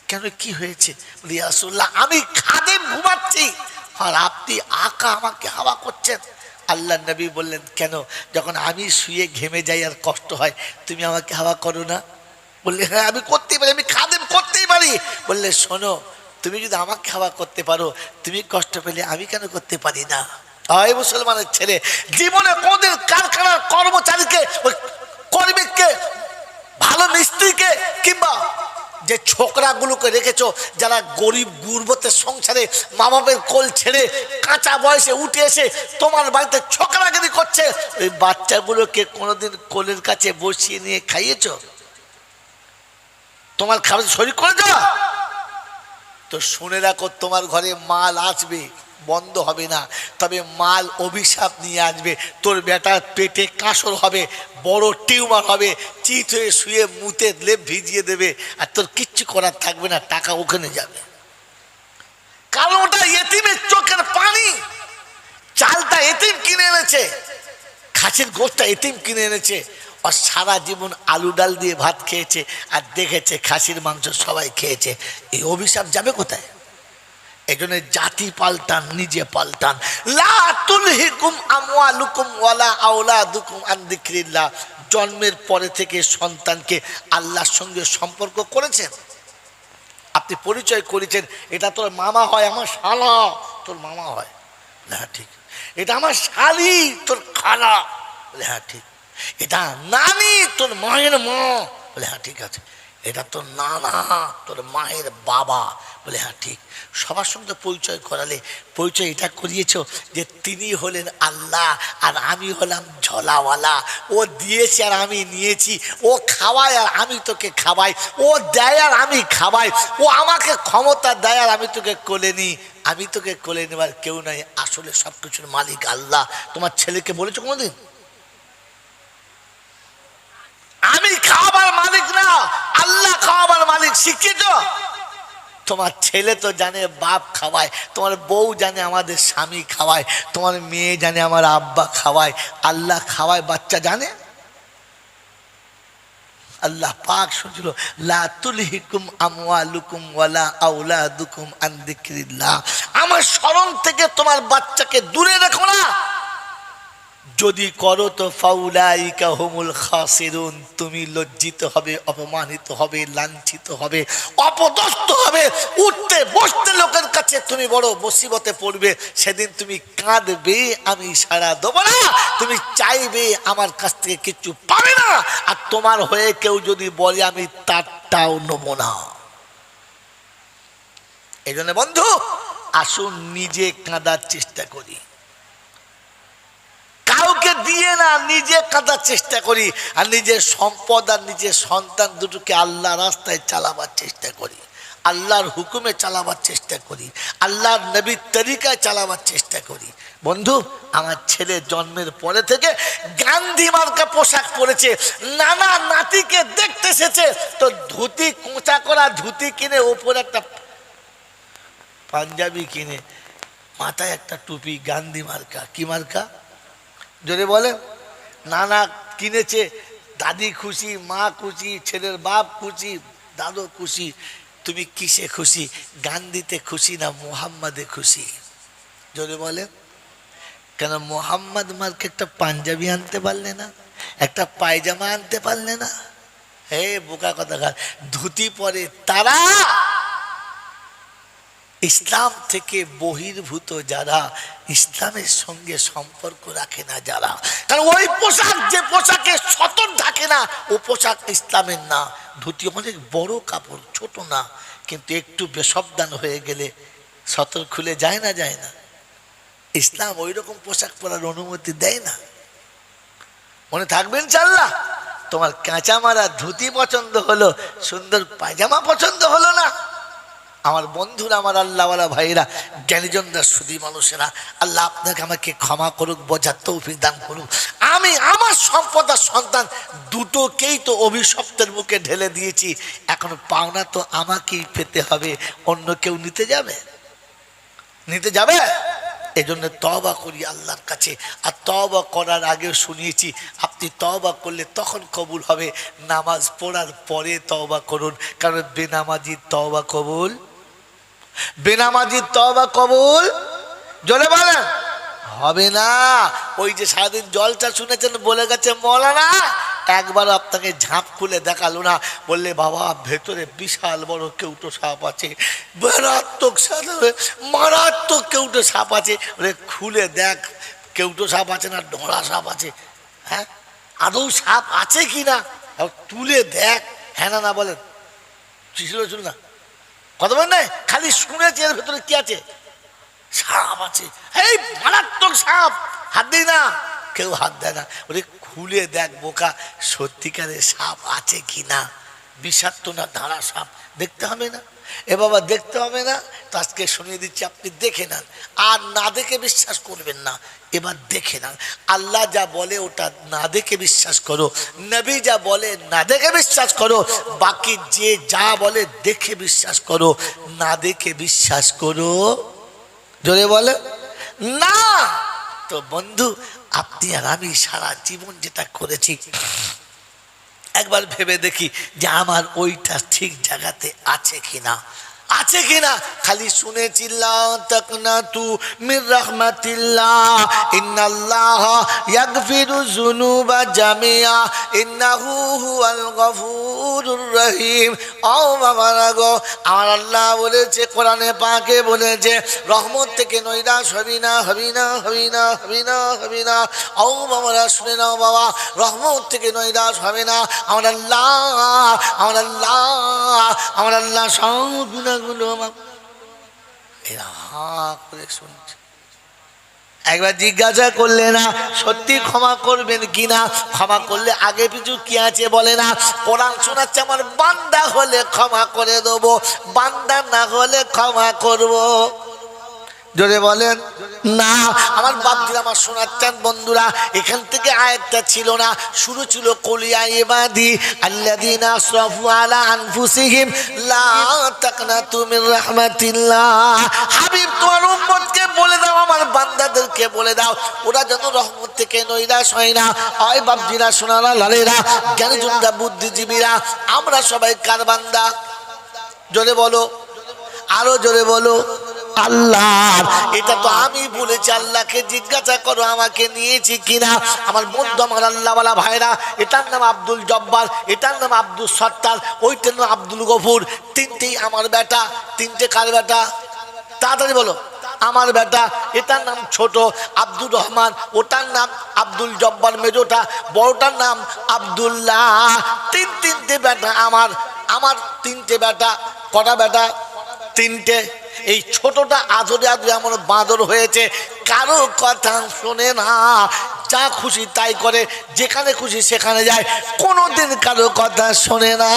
কেন, কি হয়েছে? বলি ইয়া রাসূলুল্লাহ, আমি খাদেম ঘুমাচ্ছি আর আপনি আকা আমাকে হাওয়া করছেন। আল্লাহ নবী বললেন, কেন? যখন আমি শুয়ে ঘেমে যাই আর কষ্ট হয়, তুমি আমাকে হাওয়া করো না? বললে হ্যাঁ আমি করতেই পারি, আমি খাদেম করতেই পারি। বললে শোনো, তুমি যদি আমাকে হাওয়া করতে পারো, তুমি কষ্ট পেলে আমি কেন করতে পারি না? হয় মুসলমানের ছেলে, জীবনে কোনদিন কারখানার কর্মচারীকে, কর্মীকে, ভালো মিস্ত্রিকে, কিংবা যে ছোকরাগুলোকে রেখেছো যারা গরিব গুরবতের সংসারে মা বাপের কোল ছেড়ে কাঁচা বয়সে উঠে এসে তোমার বাড়িতে ছোকরাগিরি করছে, ওই বাচ্চাগুলোকে কোনোদিন কোলের কাছে বসিয়ে নিয়ে খাইয়েছ? তোমার খাবার শরীর করে যাওয়া? তো শুনে রাখো, তোমার ঘরে মাল আসবে, বন্ধ হবে না, তবে মাল অভিশাপ নিয়ে আসবে। তোর বেটার পেটে কাঁসর হবে, বড় টিউমার হবে, চিত হয়ে শুয়ে মুতে লেপ ভিজিয়ে দেবে, আর তোর কিচ্ছু করার থাকবে না, টাকা ওখানে যাবে। কারণ ওটা এতিমের চোখের পানি। চালটা এতিম কিনে এনেছে, খাসির গোশটা এতিম কিনে এনেছে, আর সারা জীবন আলু ডাল দিয়ে ভাত খেয়েছে, আর দেখেছে খাসির মাংস সবাই খেয়েছে। এই অভিশাপ যাবে কোথায়? এই জন্য জাতি পাল্টান, নিজে পাল্টান। লা তুলহিকুম আমওয়ালুকুম ওয়ালা আওলাদুকুম আন যিকরিল্লাহ। জন্মের পরে থেকে সন্তানকে আল্লাহর সঙ্গে সম্পর্ক করেছেন, আপনি পরিচয় করেছেন, এটা তোর মামা হয়, আমার শালা তোর মামা হয়, হ্যাঁ ঠিক। এটা আমার শালি, তোর খালা, বলে হ্যাঁ ঠিক। এটা নানি, তোর মায়ের মা, বলে হ্যাঁ ঠিক আছে। এটা তোর নানা, তোর মায়ের বাবা, বলে হ্যাঁ ঠিক। সবার সঙ্গে পরিচয় করালে, পরিচয় এটা করিয়েছ যে তিনি হলেন আল্লাহ আর আমি হলাম ঝলাওয়ালা। ও দিয়েছে আর আমি নিয়েছি, ও খাওয়ায় আর আমি তোকে খাওয়াই, ও দেয় আর আমি খাওয়াই, ও আমাকে ক্ষমতা দেয় আর আমি তোকে কোলে নিই। আমি তোকে কোলে নেবার কেউ নাই, আসলে সব কিছুর মালিক আল্লাহ। তোমার ছেলেকে বলেছো কোনোদিন আমি খাওয়াবার মালিক না, আল্লাহ খাওয়াবার মালিক? শিখিয়েছ? তোমার ছেলে তো জানে বাপ খাওয়ায়, তোমার বউ জানে আমাদের স্বামী খাওয়ায়, তোমার মেয়ে জানে আমার আব্বা খাওয়ায়, আল্লাহ খাওয়ায় বাচ্চা জানে? আল্লাহ পাক শুনছিল, লা তুলহিকুম আমওয়ালুকুম ওয়ালা আওলাদুকুম আন যিকরিল্লাহ। আমার স্মরণ থেকে তোমার বাচ্চাকে দূরে রেখো না। যদি করো তো ফাউলাইকা হুমুল খাসিরুন, তুমি লজ্জিত হবে, অপমানিত হবে, লাঞ্ছিত হবে, অপদস্থ হবে, উঠতে বসতে লোকের কাছে তুমি বড় মুসিবতে পড়বে। সেদিন তুমি কাঁদবে, আমি সাড়া দেবো না, তুমি চাইবে আমার কাছ থেকে কিছু পাবে না, আর তোমার হয়ে কেউ যদি বলে আমি তারটাও নেব না। এই জন্য বন্ধু আসুন নিজে কাঁদার চেষ্টা করি, কাউকে দিয়ে না, নিজে কাঁদার চেষ্টা করি, আর নিজের সম্পদ আর নিজের সন্তান দুটোকে আল্লাহর রাস্তায় চালাবার চেষ্টা করি, আল্লাহর হুকুমে চালাবার চেষ্টা করি, আল্লাহর নবীর তরিকায় চালাবার চেষ্টা করি। বন্ধু আমার ছেলে জন্মের পরে থেকে গান্ধী মার্কা পোশাক পরেছে, নানা নাতিকে দেখতে এসেছে তো ধুতি, কোঁচা করা ধুতি কিনে ওপরে একটা পাঞ্জাবি কিনে মাথায় একটা টুপি, গান্ধী মার্কা। কি মার্কা যদি বলে? নানা কিনেছে, দাদি খুশি, মা খুশি, ছেলের বাপ খুশি, দাদু খুশি। তুমি কিসে খুশি? গান্ধীতে খুশি না মোহাম্মদে খুশি? যদি বলে কেন মোহাম্মদ মার্কে একটা পাঞ্জাবি আনতে পারলে না, একটা পায়জামা আনতে পারলে না? হে বোকা কথাকার, ধুতি পরে তারা ইসলাম থেকে বহির্ভূত যারা, ইসলামের সঙ্গে সম্পর্ক রাখে না যারা, কারণ ওই পোশাক যে পোশাকে সতর ঢাকে না ও পোশাক ইসলামের না। ধুতি অনেক বড় কাপড়, ছোট না, কিন্তু একটু বেসাবধান হয়ে গেলে সতর খুলে যায় না, যায় না। ইসলাম ওই রকম পোশাক পরার অনুমতি দেয় না। মনে থাকবেন ইনশাআল্লাহ। তোমার কাঁচা মারা ধুতি পছন্দ হলো, সুন্দর পায়জামা পছন্দ হলো না। আমার বন্ধুরা, আমার আল্লাহওয়ালা ভাইরা, জ্ঞানীজনরা, সুধী মানুষেরা, আল্লাহ আপনাকে আমাকে ক্ষমা করুক, বোঝার তৌফিক দান করুক। আমি আমার সম্পদ আর সন্তান দুটোকেই তো অভিশপ্তের মুখে ঢেলে দিয়েছি, এখন পাওনা তো আমাকেই পেতে হবে, অন্য কেউ নিতে যাবে? নিতে যাবে? এজন্য তওবা করি আল্লাহর কাছে। আর তওবা করার আগে শুনিয়েছি, আপনি তওবা করলে তখন কবুল হবে, নামাজ পড়ার পরে তওবা করুন, কারণ বেনামাজির তওবা কবুল, বেনামাজির তওবা কবুল জোরে বলেন হবে না। ওই যে সারাদিন জলটা শুনেছেন, বলে গেছে মৌলানা, একবার আপনাকে ঝাঁপ খুলে দেখালো না, বললে বাবা ভেতরে বিশাল বড় কেউটো সাপ আছে, মারাত্মক মারাত্মক কেউটো সাপ আছে, বলে খুলে দেখ কেউটো সাপ আছে না ডোরা সাপ আছে, হ্যাঁ আদৌ সাপ আছে কি না তুলে দেখ, হ্যাঁ না না বলেন, শুনুন না কথা বলেন না, খালি শুনেছি এর ভেতরে কি আছে, সাপ আছে, এই মারাত্মক সাপ, হাত দিই না, কেউ হাত দেয় না, ওরে খুলে দেখ বোকা সত্যিকারের সাপ আছে কি না, বিষাক্ত না ধারা সাপ, দেখতে হবে না? এ বাবা দেখতে হবে না তো আজকে শুনিয়ে দিচ্ছি, আপনি দেখে নেন, আর না দেখে বিশ্বাস করবেন না, এবার দেখে নেন। আল্লাহ যা বলে ওটা না দেখে বিশ্বাস করো, নবী যা বলে না দেখে বিশ্বাস করো, বাকি যে যা বলে দেখে বিশ্বাস করো, না দেখে বিশ্বাস করো জোরে বলে না। তো বন্ধু আপনি আর আমি সারা জীবন যেটা করেছি একবার ভেবে দেখি যে আমার ওইটা ঠিক জায়গাতে আছে কিনা, আছে কিনা। খালি শুনেছিলাম তাকনাতু মির রাহমাতিল্লাহ ইন্নাল্লাহ ইয়াগফিরু যুনুবা জামিআ ইন্নাহু হুয়াল গফুরুর রহিম। ও বাবারা গো, আমার আল্লাহ বলেছে কোরআনে পাকে বলেছে, রহমত থেকে নৈরাশ হবি না, হবি না, হবি না, হবি না, হবি না। ও বাবারা শুনে নাও বাবা, রহমত থেকে নৈরাশ হবে না। আমার আল্লাহ, আমার আল্লাহ, আমার আল্লাহ সব গুনাহগুলো এরা হা করে শুনছে। একবার জিজ্ঞাসা করলে না সত্যি ক্ষমা করবেন কিনা, ক্ষমা করলে আগে পিছু কি আছে বলে না। কোরআন শোনাচ্ছে আমার বান্দা হলে ক্ষমা করে দেবো, বান্দা না হলে ক্ষমা করব। জোরে বলেন না। আমার বাপজিরা আমার শোনাচ্ছেন বন্ধুরা, এখান থেকে আয়াতটা ছিল না, শুরু ছিল কুলিয়া ইবাদি আল্লাযীনা আসরাফু আলা আনফুসিহিম লা তাকনাতু মির রাহমাতিল্লাহ। হাবিব তোমার উম্মতকে বলে দাও, আমার বান্দাদেরকে বলে দাও, ওরা যেন রহমত থেকে নৈরাশ হয় না। হয় বাপজিরা শোনারা লালেরা জ্ঞানীজনরা বুদ্ধিজীবীরা, আমরা সবাই কার বান্দা? জোরে বলো, আরো জোরে বলো, আল্লাহ। এটা তো আমি বলেছি, আল্লাহকে জিজ্ঞাসা করো আমাকে নিয়েছি কিনা। আমার বন্ধু, আমার আল্লাহওয়ালা ভাইরা, এটার নাম আব্দুল জব্বার, এটার নাম আব্দুল সত্তার, ওইটার নাম আব্দুল গফুর। তিনটেই আমার বেটা। তিনটে কার বেটা? তাড়াতাড়ি বলো। আমার বেটা। এটার নাম ছোট আব্দুর রহমান, ওটার নাম আব্দুল জব্বার মেজোটা, বড়টার নাম আব্দুল্লাহ। তিনটে বেটা আমার। আমার তিনটে বেটা। কটা বেটা? তিনটে। এই ছোটটা আদরে আদরে এমন বাঁদর হয়েছে, কারো কথা শোনে না, যা খুশি তাই করে, যেখানে খুশি সেখানে যায়, কোনোদিন কারো কথা শোনে না।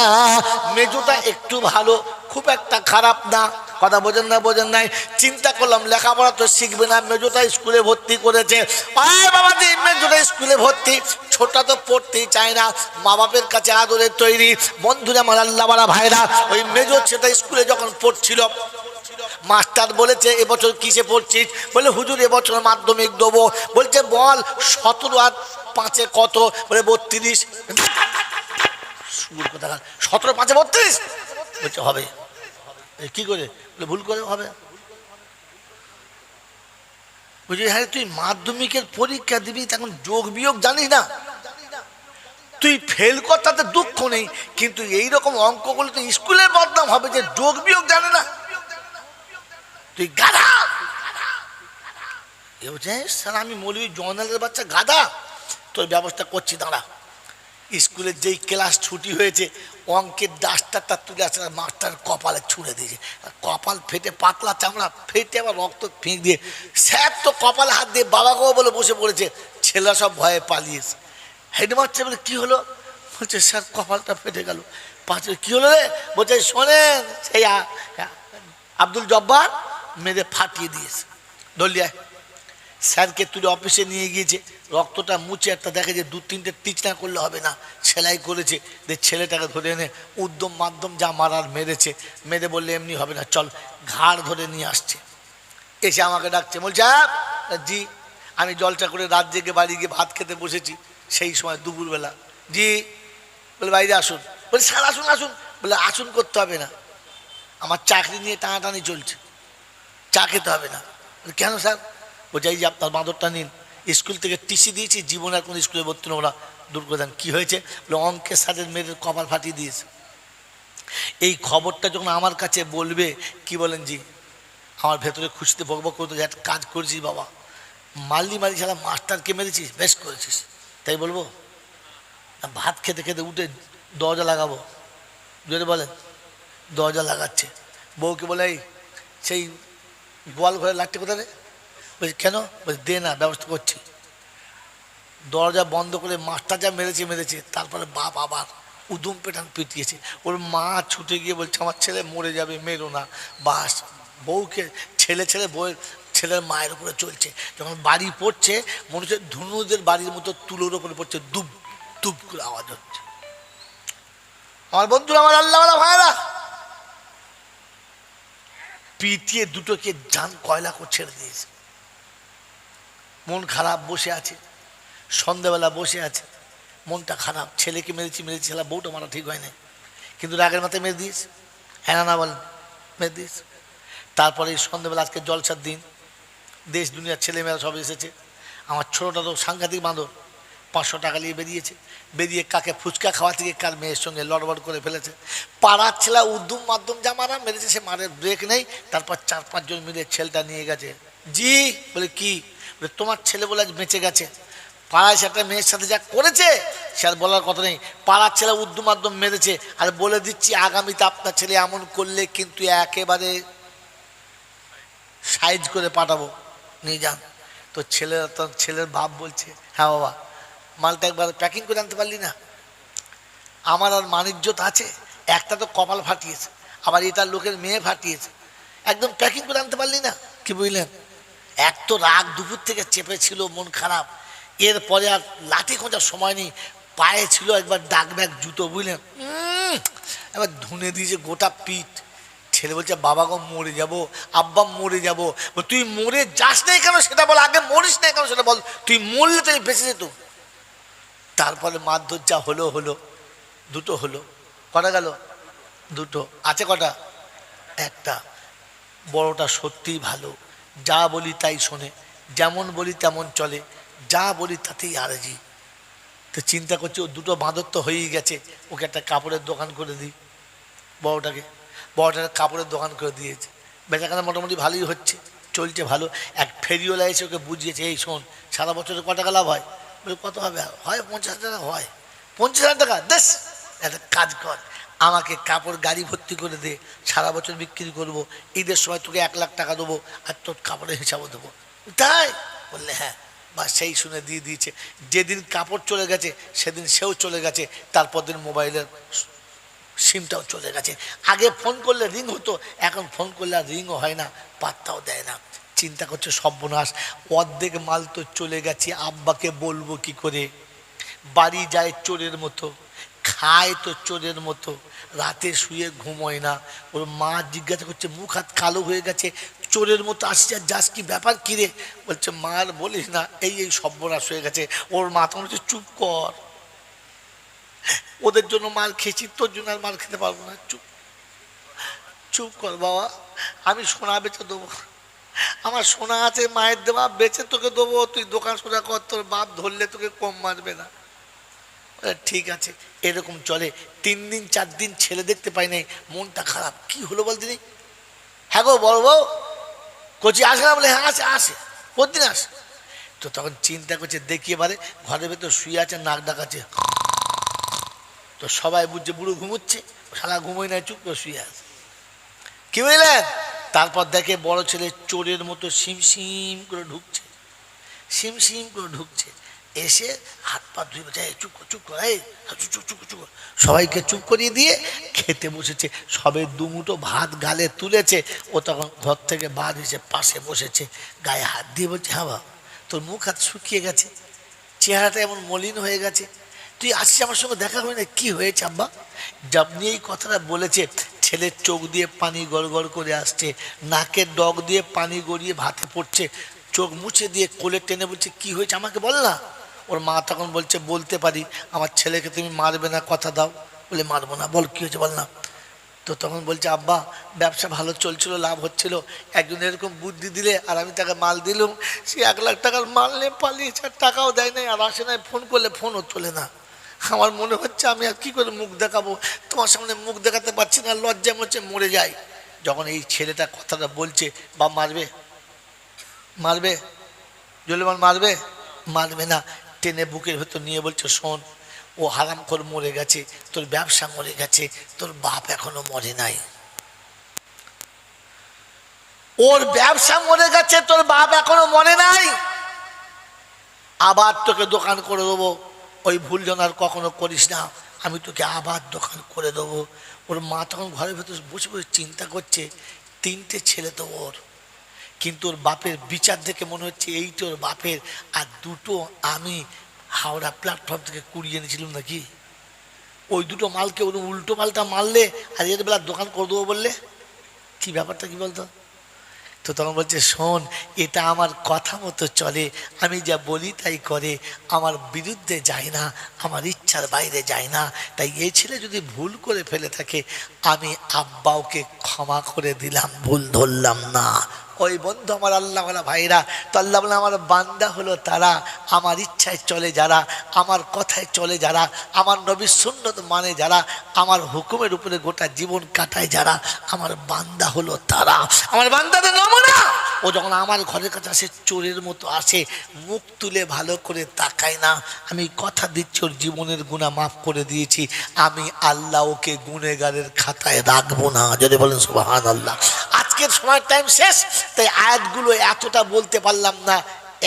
মেজোটা একটু ভালো, খুব একটা খারাপ না। কথা বোঝেন না? বোঝেন নাই? চিন্তা করলাম লেখাপড়া তো শিখবে না, মেজোটা স্কুলে ভর্তি করেছে। বাবাজি, মেজোটা স্কুলে ভর্তি, ছোটটা তো পড়তেই চায় না, মা বাপের কাছে আদরের তৈরি। বন্ধুরা আমার আল্লাহওয়ালা ভাইরা, ওই মেজো ছেলেটা স্কুলে যখন পড়ছিল, মাস্টার বলেছে এবছর কিসে পড়ছিস? বলে হুজুর এবছর মাধ্যমিক দেবো। বলছে বল 17 আর 5 কত? বলে 32। 17 5 32? বলছে হবে। কি করে? বলে ভুল করে হবে। বলছি হ্যাঁ, তুই মাধ্যমিকের পরীক্ষা দিবি, তখন যোগ বিয়োগ জানিস না? তুই ফেল কর, তাতে দুঃখ নেই, কিন্তু এইরকম অঙ্কগুলো তো স্কুলে বদনাম হবে যে যোগ বিয়োগ জানে না। তুই গাধা। এ বলছে স্যার আমি মৌলভী জয়নালের বাচ্চা, গাধা। তোর ব্যবস্থা করছি, দাঁড়া। স্কুলের যেই ক্লাস ছুটি হয়েছে, অঙ্কের ডাস্টারটা তুলে আসে, মাস্টার কপালে ছুঁড়ে দিয়েছে। কপাল ফেটে, পাতলা চামড়া ফেটে, আবার রক্ত ফিঁক দিয়ে, স্যার তো কপালে হাত দিয়ে বাবাকেও বলে বসে পড়েছে। ছেলেরা সব ভয়ে পালিয়েছে। হেডমাস্টার বলে কি হলো? বলছে স্যার কপালটা ফেটে গেল। পাঁচে কি হলো রে? বলছে শোনেন, সেই আব্দুল জব্বার মেরে ফাটিয়ে দিয়েছে। দলিয়া স্যারকে তুলে অফিসে নিয়ে গিয়েছে, রক্তটা মুছে একটা দেখে যে 2-3টে টিচনা করলে হবে না, সেলাই করেছে। ছেলেটাকে ধরে এনে উদ্যম মাধ্যম যা মারার মেরেছে। মেরে বললে এমনি হবে না, চল। ঘাড় ধরে নিয়ে আসছে, এসে আমাকে ডাকছে। বলছে জি। আমি জলচা করে রাত জেগে বাড়ি গিয়ে ভাত খেতে বসেছি, সেই সময় দুপুরবেলা। জি। বলে বাইরে আসুন। বলে স্যার আসুন আসুন। বলে আসুন করতে হবে না, আমার চাকরি নিয়ে টানাটানি চলছে, চা খেতে হবে না। কেন স্যার? বলছে এই যে আপনার বাঁদরটা নিন, স্কুল থেকে টিসি দিয়েছি, জীবনে আর কোনো স্কুলে ভর্তি নেবো না, দূর করে দেন। কী হয়েছে? বলে অঙ্কের স্যারের মেয়েদের কপাল ফাটিয়ে দিয়েছে। এই খবরটা যখন আমার কাছে বলবে, কি বলেন জি, আমার ভেতরে খুশিতে বকবক করতো যে একটা কাজ করেছিস বাবা, মারলি ছাড়া মাস্টারকে মেরেছিস, বেশ করেছিস, তাই বলবো? ভাত খেতে খেতে উঠে দরজা লাগাবো, যদি বলেন দরজা লাগাচ্ছে। বউকে বলে এই সেই গোয়াল ঘরে লাঠি কোথায় রে? বলছি কেন? বলছি দে না, ব্যবস্থা করছি। দরজা বন্ধ করে মাস্টার যা মেরেছে, তারপরে বাপ আবার উদুম পেটান পিটিয়েছে। ওর মা ছুটে গিয়ে বলছে আমার ছেলে মরে যাবে, মেরো না। বাস বউকে ছেলে বউয়ের ছেলের মায়ের উপরে চলছে। যখন বাড়ি পড়ছে, মনে হচ্ছে ধনুদের বাড়ির মতো তুলোর উপরে পড়ছে, দুব দুব করে আওয়াজ হচ্ছে। আমার বন্ধুরা, আমার আল্লাহওয়ালা ভাইরা, পিটিয়ে দুটোকে জান কয়লা করে ছেড়ে দিয়েছে। মন খারাপ, বসে আছে, সন্ধ্যাবেলা বসে আছে, মনটা খারাপ। ছেলেকে মেরেছি, ছেলে বউটা মারা ঠিক হয় না, কিন্তু রাগের মাথায় মেরে দিয়েছে। হ্যাঁ না বলেন? মেরে দিয়েছে। তারপরে এই সন্ধ্যাবেলা, আজকে জলসার দিন, দেশ দুনিয়ার ছেলেমেয়েরা সব এসেছে। আমার ছোটোটা তো সাংঘাতিক বাঁদর, 500 টাকা নিয়ে বেরিয়ে কাকে ফুচকা খাওয়া থেকে কার মেয়ের সঙ্গে লড়বড় করে ফেলেছে। পাড়ার ছেলে উদ্যম মাধ্যম যা মারা মেরেছে, সে মারের ব্রেক নেই। তারপর 4-5 জন মিলে ছেলেটা নিয়ে গেছে। জি। বলে কি? বলে তোমার ছেলে বলে আজ বেঁচে গেছে, পাড়ায় সেটা মেয়ের সাথে যা করেছে সে আর বলার কথা নেই। পাড়ার ছেলে উদ্যম মাধ্যম মেরেছে, আর বলে দিচ্ছি আগামীতে আপনার ছেলে এমন করলে কিন্তু একেবারে সাইজ করে পাঠাবো, নিয়ে যান। তো ছেলের বাপ বলছে হ্যাঁ বাবা, মালটা একবার প্যাকিং করে আনতে পারলি না? আমার আর মানিজ্যত আছে? একটা তো কপাল ফাটিয়েছে, আবার এটা লোকের মেয়ে ফাটিয়েছে, একদম প্যাকিং করে আনতে পারলি না? কি বুঝলেন? এক তো রাগ দুপুর থেকে চেপেছিল, মন খারাপ। এরপরে আর লাঠি খোঁজার সময় নেই, পায়ে ছিল একবার ডাক ব্যাগ জুতো, বুঝলেন, এবার ধুনে দিয়েছে গোটা পিঠ। ছেলে বলছে বাবা গো মরে যাবো, আব্বা মরে যাবো। তুই মরে যাস নাই কেন সেটা বল, আগে মরিস নাই কেন সেটা বল, তুই মরলে তুই বেঁচে যেত। তারপরে মারধর যা হলো, দুটো হলো। কটা গেল? দুটো। আছে কটা? একটা। বড়টা সত্যিই ভালো, যা বলি তাই শোনে, যেমন বলি তেমন চলে, যা বলি তাতেই আরজি। তো চিন্তা করছি ও দুটো বাঁদর তো হয়েই গেছে, ওকে একটা কাপড়ের দোকান করে দিই। বড়টাকে কাপড়ের দোকান করে দিয়েছে, বেচাকেনা মোটামুটি ভালোই হচ্ছে, চলছে ভালো। এক ফেরিওয়ালা এসে ওকে বুঝিয়েছে, এই শোন, সারা বছরে ক টাকা লাভ হয়? বলে কত হবে? হয় 50,000 টাকা। হয় 50,000 টাকা? দেশ একটা কাজ কর, আমাকে কাপড় গাড়ি ভর্তি করে দে, সারা বছর বিক্রি করবো, ঈদের সময় তোকে 1,00,000 টাকা দেবো, আর তোর কাপড়ের হিসাবও দেবো। তাই? বললে হ্যাঁ। বা সেই শুনে দিয়ে দিয়েছে। যেদিন কাপড় চলে গেছে সেদিন সেও চলে গেছে, তারপর দিন মোবাইলের সিমটাও চলে গেছে। আগে ফোন করলে রিং হতো, এখন ফোন করলে আর রিংও হয় না, পাত্তাও দেয় না। চিন্তা করছে সর্বনাশ, অর্ধেক মাল তো চলে গেছে, আব্বাকে বলবো কি করে? বাড়ি যায় চোরের মতো, খায় তো চোরের মতো, রাতে শুয়ে ঘুমোয় না। ওর মা জিজ্ঞাসা করছে, মুখ হাত কালো হয়ে গেছে, চোরের মতো আসছে আর যাস, কি ব্যাপার কিরে? বলছে মা আর বলিস না, এই সর্বনাশ হয়ে গেছে। ওর মা তখন বলছে চুপ কর, ওদের জন্য মার খেয়েছি, তোর জন্য আর মার খেতে পারবো না, চুপ চুপ কর বাবা, আমি সোনা বেচে দেবো, আমার সোনা আছে মায়ের দেওয়া, বেচে তোকে দেবো, তুই দোকান সোজা কর, তোর বাপ ধরলে তোকে কম মারবে না। ঠিক আছে। এরকম চলে 3 দিন 4 দিন, ছেলে দেখতে পাই নাই, মনটা খারাপ। কি হলো বল দিনি? হ্যাঁ গো বড় বউ, কোচি আসে না? বলে হ্যাঁ আসে, আসে প্রতিদিন আসে। তো তখন চিন্তা করছে, দেখি এবারে ঘরের ভেতর শুয়ে আছে, নাক ডাকাচ্ছে, তো সবাই বুঝছে বুড়ো ঘুমোচ্ছে, সারা ঘুমোয় নাই, চুপ করে শুয়ে আছে। কি বুঝলেন? তারপর দেখে বড় ছেলে চোরের মতো সিম সিম করে ঢুকছে, সিম সিম করে ঢুকছে, এসে হাত পা ধুয়ে বলছে, চুপ কর চুপ কর, এই চুপ চুপ চুপ, সবাইকে চুপ করিয়ে দিয়ে খেতে বসেছে। সবে দুমুঠো ভাত গালে তুলেছে, ও তখন ঘর থেকে বার এসে পাশে বসেছে, গায়ে হাত দিয়ে বলছে, হ্যাঁ বাবা, তোর মুখ হাত শুকিয়ে গেছে, চেহারাটা এমন মলিন হয়ে গেছে, তুই আসছিস আমার সঙ্গে দেখা হয় না, কি হয়েছে আব্বা? যেমনি এই কথাটা বলেছে, ছেলের চোখ দিয়ে পানি গড় গড় করে আসছে, নাকের ডগ দিয়ে পানি গড়িয়ে ভাতে পড়ছে, চোখ মুছে দিয়ে কোলে টেনে বলছে, কি হয়েছে আমাকে বল না। ওর মা তখন বলছে, বলতে পারি, আমার ছেলেকে তুমি মারবে না, কথা দাও। বলে মারবো না, বল কি হয়েছে বল না। তো তখন বলছে, আব্বা ব্যবসা ভালো চলছিল, লাভ হচ্ছিল, একজন এরকম বুদ্ধি দিলে আর আমি তাকে মাল দিলুম, সে 1,00,000 টাকার মাল নিয়ে পালিয়েছে, আর টাকাও দেয় নাই, আর আসে নাই, ফোন করলে ফোনও তোলে না। আমার মনে হচ্ছে আমি আর কি করে মুখ দেখাবো, তোমার সামনে মুখ দেখাতে পারছি না, লজ্জা হচ্ছে মরে যাই। যখন এই ছেলেটা কথাটা বলছে, বা মারবে, মারবে জলিমান, মারবে, মারবে না, টেনে বুকের ভেতর নিয়ে বলছে, শোন, ও হারামখোর মরে গেছে, তোর ব্যবসা মরে গেছে, তোর বাপ এখনো মরে নাই। ওর ব্যবসা মরে গেছে, তোর বাপ এখনো মরে নাই, আবার তোকে দোকান করে দেবো, ওই ভুল যেন আর কখনো করিস না, আমি তোকে আবার দোকান করে দেবো। ওর মা তখন ঘরের ভেতর বসে বসে চিন্তা করছে, 3টে ছেলে তো ওর, কিন্তু ওর বাপের বিচার দেখে মনে হচ্ছে এইটা ওর বাপের, আর 2টো আমি হাওড়া প্ল্যাটফর্ম থেকে কুড়িয়ে এনেছিলাম নাকি, ওই 2টো মালকে ওর উল্টো পাল্টা মারলে, আর এর বেলা দোকান করে দেবো বললে, কি ব্যাপারটা কি বলতো? তো তখন বলছে, শোন, এটা আমার কথা মতো চলে, আমি যা বলি তাই করে, আমার বিরুদ্ধে যায় না, আমার ইচ্ছার বাইরে যায় না, তাই এই ছেলে যদি ভুল করে ফেলে থাকে, আমি আব্বাওকে ক্ষমা করে দিলাম, ভুল ধরলাম না। ওই বন্ধু আমার আল্লাহওয়ালা ভাইরা, তো আল্লাহ বলে, আমার বান্দা হলো তারা, আমার ইচ্ছায় চলে যারা, আমার কথায় চলে যারা, আমার নবীর সুন্নত মানে যারা, আমার হুকুমের উপরে গোটা জীবন কাটায় যারা, আমার বান্দা হলো তারা, আমার বান্দাদের নমুনা। ও যখন আমার ঘরের কাছে আসে, চোরের মতো আসে, মুখ তুলে ভালো করে তাকায় না, আমি কথা দিচ্ছি ওর জীবনের গুনাহ মাফ করে দিয়েছি, আমি আল্লাহ ওকে গুনেগারের খাতায় রাখবো না। যদি বলেন সুবহানাল্লাহ। আজকের সময় টাইম শেষ, তাই আয়াতগুলো এতটা বলতে পারলাম না,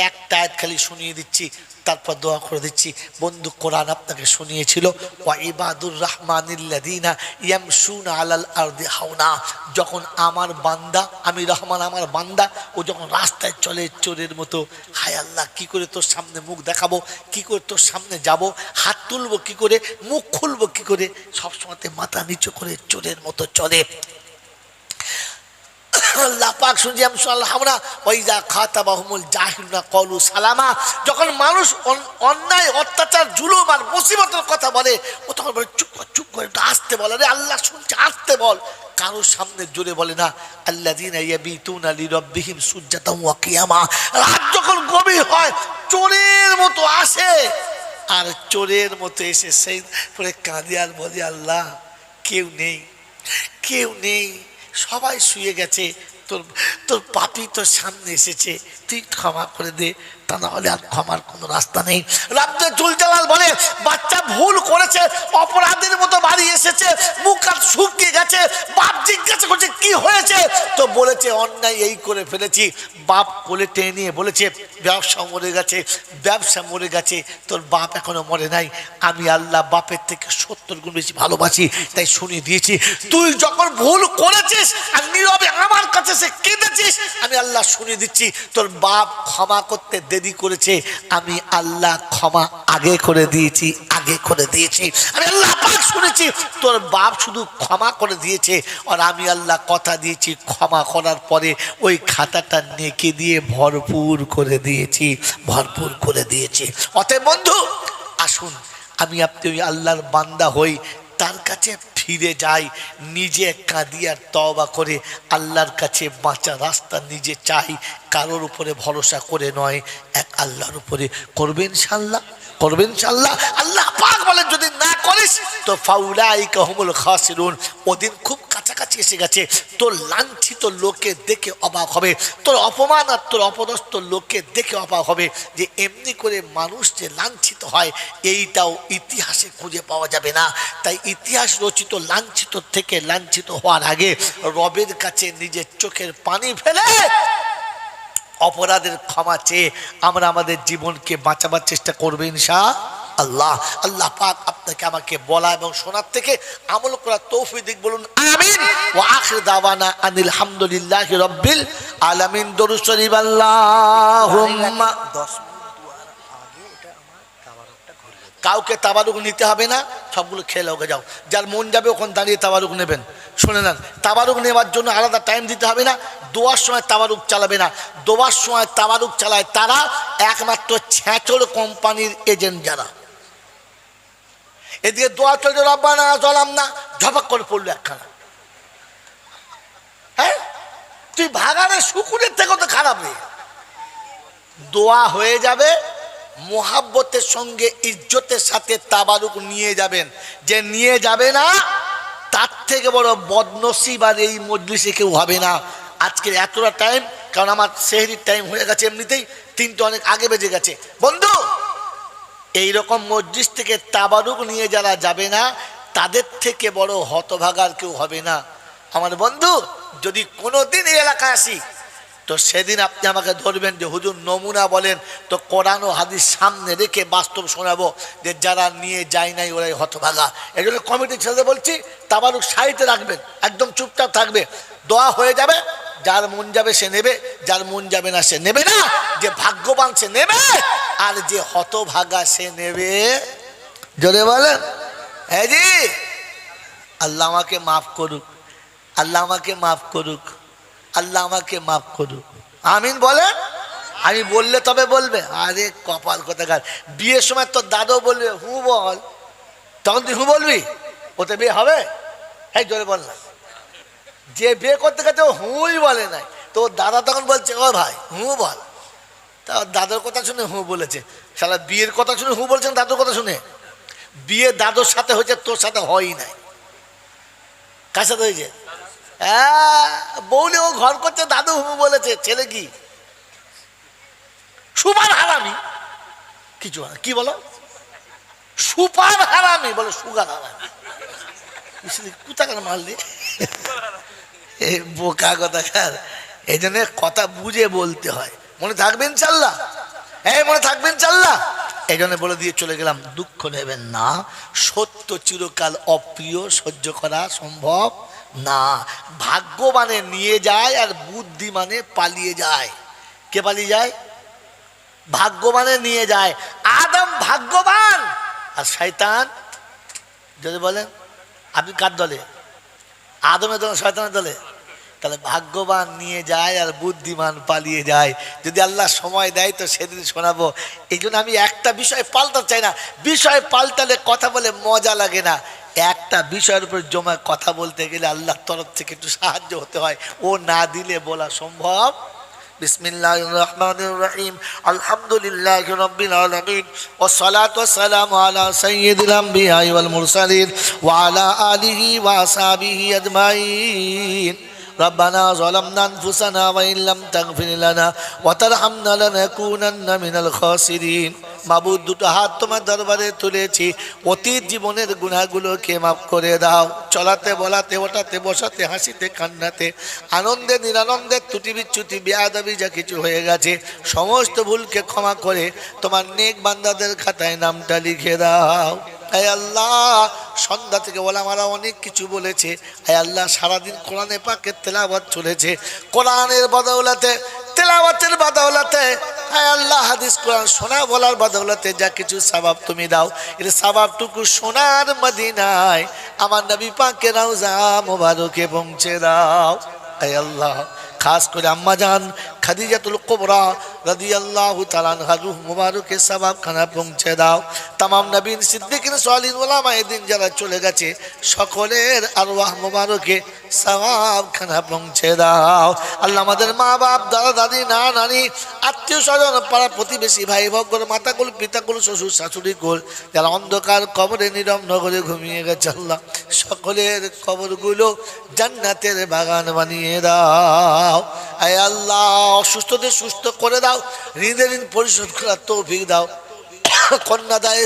একটা আয়াত খালি শুনিয়ে দিচ্ছি, তারপর দোয়া করে দিচ্ছি। বন্ধু কোরআন আপনাকে শুনিয়েছিল, ওয়া ইবাদুর রহমানিল্লাযিনা ইয়ামশুনা আলাল আরদি হাওনা, যখন আমার বান্দা, আমি রহমান আমার বান্দা, ও যখন রাস্তায় চলে চোরের মতো, হায় আল্লাহ কি করে তোর সামনে মুখ দেখাবো, কি করে তোর সামনে যাব, হাত তুলবো কি করে, মুখ খুলবো কি করে, সবসময়তে মাথা নিচু করে চোরের মতো চলে। আল্লাহ পাক শুনছি, আমরা ওয়াইজা খাতাবাহুমুল জাহিলুনা ক্বালু সালামা, যখন মানুষ অন্যায় অত্যাচার জুলুম আর মুসিবতের কথা বলে, ও তখন বলে চুপ কর চুপ করে, একটু আসতে বল, আরে আল্লাহ শুনছে, আসতে বল, কারোর সামনে জোরে বলে না আল্লাযীনা ইয়াবিতুনা লিরাব্বিহিম সুজদাতাও ওয়া কিয়ামা। রাত যখন গভীর হয় চোরের মতো আসে, আর চোরের মতো এসে সেই পরে কাঁদে আর বলে আল্লাহ কেউ নেই, কেউ নেই, সবাই শুয়ে গেছে, তোর তোর পাপী তোর সামনে এসেছে, তুই ক্ষমা করে দে, তা না হলে আর ক্ষমার কোনো রাস্তা নেই। রাব্বে জুল জালাল বলে বাচ্চা ভুল করেছে, অপরাধের মতো বাড়ি এসেছে, মুখ হাত শুকিয়ে গেছে, বাপ জিজ্ঞাসা করছে কি হয়েছে, তো বলেছে অন্যায় এই করে ফেলেছি। বাপ কোলে টেনে নিয়ে বলেছে ব্যবসা মরে গেছে, ব্যবসা মরে গেছে, তোর বাপ এখনো মরে নাই, আমি আল্লাহ বাপের থেকে 70 গুণ বেশি ভালোবাসি, তাই শুনিয়ে দিয়েছি। তুই যখন ভুল করেছিস আর নীরবে আমার কাছে সে কেঁদেছিস, আমি আল্লাহ শুনিয়ে দিচ্ছি তোর বাপ ক্ষমা করতে দেরি করেছে, আমি আল্লাহ ক্ষমা আগে করে দিয়েছি, আগে করে দিয়েছি। আমি আল্লাহ পাক শুনেছি তোর বাপ শুধু ক্ষমা করে দিয়েছে, আর আমি আল্লাহ কথা দিয়েছি ক্ষমা করার পরে ওই খাতাটা নেকি দিয়ে ভরপুর করে দিয়েছি, ভরপুর করে দিয়েছি। অতএব বন্ধু আসুন আমি আপনি ওই আল্লাহর বান্দা হই, তার কাছে ফিরে যাই, নিজে কাঁদি আর তওবা করে আল্লাহর কাছে বাঁচা রাস্তা নিজে চাই, কারোর উপরে ভরসা করে নয়, এক আল্লাহর উপরে করবেন ইনশাআল্লাহ, করবেন ইনশাআল্লাহ। আল্লাহ পাক বলেন যদি না করিস তো ফাউলাইকা হুমুল খাসিরুন, ওদিন খুব কাছাকাছি এসে গেছে, তোর লাঞ্ছিত লোকে দেখে অবাক হবে, তোর অপমান আর তোর অপদস্থ লোকে দেখে অবাক হবে যে এমনি করে মানুষ যে লাঞ্ছিত হয় এইটাও ইতিহাসে খুঁজে পাওয়া যাবে না। তাই ইতিহাস রচিত লাঞ্ছিত থেকে লাঞ্ছিত হওয়ার আগে রবের কাছে নিজের চোখের পানি ফেলে অপরাধের ক্ষমা চেয়ে আমরা আমাদের জীবনকে বাঁচাবার চেষ্টা করবে ইনশাআল্লাহ। আল্লাহ পাক আপনাকে আমাকে বলা এবং শোনার থেকে আমল করার তৌফিক দিক, বলুন আমিন। ওয়া আখির দাওয়ানা আনিল হামদুলিল্লাহি রাব্বিল আলামিন। দরুদ শরীফ আল্লাহুম্মা। 10 মিনিট দুয়ার আগে এটা আমার তাবারুকটা ঘুরবে, কাউকে তাবারুক নিতে হবে না, সবগুলো খেলে ওকে যাও, যার মন যাবে ওখানে দাঁড়িয়ে তাবারুক নেবেন। শুনে নেন, তাবারুক নেওয়ার জন্য আলাদা টাইম দিতে হবে না, দোয়ার সময় তাবারুক চালাবে না। দোয়ার সময় তাবারুক চালায় তারা একমাত্র ছেঁচড় কোম্পানির এজেন্ট যারা। এদিকে দোয়া চলছে রব্বানা যালামনা, ঝপাক করে পড়লো একখানা। হ্যাঁ, তুই ভাগারে শুকুরের থেকে তো খারাপ নেই। দোয়া হয়ে যাবে, মোহাব্বতের সঙ্গে ইজ্জতের সাথে তাবারুক নিয়ে যাবেন। যে নিয়ে যাবে না তার থেকে বড় বদনসিব আর এই মজলিসে কেউ হবে না। আজকের এতটা টাইম, কারণ আমার সেহরির টাইম হয়ে গেছে, এমনিতেই 3টা অনেক আগে বেজে গেছে। বন্ধু এইরকম মজলিস থেকে তাবারুক নিয়ে যারা যাবে না তাদের থেকে বড় হতভাগার কেউ হবে না। আমার বন্ধু যদি কোনোদিন এই এলাকায় আসি তো সেদিন আপনি আমাকে ধরবেন যে হুজুর নমুনা বলেন, তো কোরআন ও হাদিস সামনে রেখে বাস্তব শোনাবো যে যারা নিয়ে যায় নাই ওরাই হতভাগা। এই জন্য কমিটির ছেলেদের বলছি তাবারুক সাইডে রাখবেন, একদম চুপচাপ থাকবে, দোয়া হয়ে যাবে, যার মন যাবে সে নেবে, যার মন যাবে না সে নেবে না। যে ভাগ্যবান সে নেবে, আর যে হতভাগা সে নেবে। জোরে বলেন হ্যাঁ জি। আল্লাহ আমাকে মাফ করুক, আল্লাহ আমাকে মাফ করুক, আল্লাহ আমাকে মাফ করুক, আমিন বলেন। আমি বললে তবে বলবে, আরে কপাল কোথাকার, বিয়ের সময় তোর দাদু বলবে হু বল, তখন তুই হু বলবি, ওতে বিয়ে হবে? হ্যাঁ জোরে বল না। যে বিয়ে করতে গেছে ও হুই বলে নাই, তো দাদা তখন বলছে ও ভাই হু বল, তা দাদুর কথা শুনে হু বলেছে। সারা বিয়ের কথা শুনে হু বলছেন, দাদুর কথা শুনে। বিয়ে দাদুর সাথে হয়েছে, তোর সাথে হয়ই নাই। কার সাথে হয়েছে? হ্যাঁ, বউলে ও ঘর করছে, দাদু হু বলেছে, ছেলে কি সুপার হারামি, কিছু কি বলো সুপার হারামি, বলে সুগার হারামি, কোথাকার মারলি বোকা কথাকার। এই জন্য কথা বুঝে বলতে হয়। মনে থাকবেন ইনশাআল্লাহ, হ্যাঁ মনে থাকবেন ইনশাআল্লাহ। এই জন্য বলে দিয়ে চলে গেলাম, দুঃখ নেবেন না, সত্য চিরকাল অপ্রিয়, সহ্য করা সম্ভব না। ভাগ্যবানে নিয়ে যায় আর বুদ্ধিমানে পালিয়ে যায়। কে পালিয়ে যায়? ভাগ্যবানে নিয়ে যায়। আদম ভাগ্যবান আর শয়তান, যদি বলেন আপনি কার দলে? আদমের দলে, শয়তানের দলে? তাহলে ভাগ্যবান নিয়ে যায় আর বুদ্ধিমান পালিয়ে যায়। যদি আল্লাহ সময় দেয় তো সেদিন শোনাবো। এই জন্য আমি একটা বিষয় পাল্টাতে চাই না। বিষয় পাল্টালে কথা বলে মজা লাগে না। একটা বিষয়ের উপর জমা কথা বলতে গেলে আল্লাহর তরফ থেকে একটু সাহায্য হতে হয়, ও না দিলে বলা সম্ভব। বিসমিল্লাহির রহমানির রহিম, আলহামদুলিল্লাহি রাব্বিল আলামিন, ওয়াসসালাতু ওয়াসসালামু আলা সাইয়্যিদিল আমবিয়া ওয়াল মুরসালিন ওয়া আলা আলিহি ওয়া আসহাবিহি আজমাইন। ربنا ظلمنا أنفسنا وإن لم تغفر لنا وترحمنا لنكونن من الخاسرين। মাবুদ, দুটো হাত তোমার দরবারে তুলেছি, অতীত জীবনের গুনাহগুলোকে মাফ করে দাও। চলাতে বলাতে ওঠাতে বসাতে হাসিতে কান্নাতে আনন্দে নিরানন্দে ত্রুটি বিচ্যুতি বেয়াদবি যা কিছু হয়ে গেছে সমস্ত ভুলকে ক্ষমা করে তোমার নেক বান্দাদের খাতায় নামটা লিখে দাও। হে আল্লাহ, সন্ধ্যা থেকে ওলামারা অনেক কিছু বলেছে। হে আল্লাহ, সারাদিন কোরআনে পাকের তেলাওয়াত চলেছে। কোরআনের বদৌলতে, তেলাওয়াতের বদৌলতে, হে আল্লাহ, হাদিস কোরআন শোনা বলার বদৌলতে যা কিছু সওয়াব তুমি দাও, এর সওয়াবটুকু সোনার মদিনায় আমার নবী পাকের রওজা মুবারকে পৌঁছে দাও। হে আল্লাহ, খাস করে আম্মা জান খাদিজাতুল কুবরা রাদিয়াল্লাহু তাআলা আনহা রূহ মুবারকে সওয়াব খানা পৌঁছে দাও। तमाम নবীন সিদ্দিকিন সালিহিন উলামায়ে দ্বীন যারা চলে গেছে সকলের আরওয়াহ মুবারকে সওয়াব খানা পৌঁছে দাও। আল্লাহ, আমাদের মা বাপ, দাদা দাদি, না নানি, আত্মীয় স্বজন, পাড়া প্রতিবেশী, ভাই ভগ্ন, মাতাকুল, পিতাকুল, শ্বশুর শাশুড়ি কুল যারা অন্ধকার কবরে নীরব নগরে ঘুমিয়ে গেছে, আল্লাহ সকলের কবরগুলো জান্নাতের বাগান বানিয়ে দাও। আয় আল্লাহ, অসুস্থদের সুস্থ করে দাও, ঋণের ঋণ পরিশোধ করার তৌফিক দাও। কন্যাদায়ে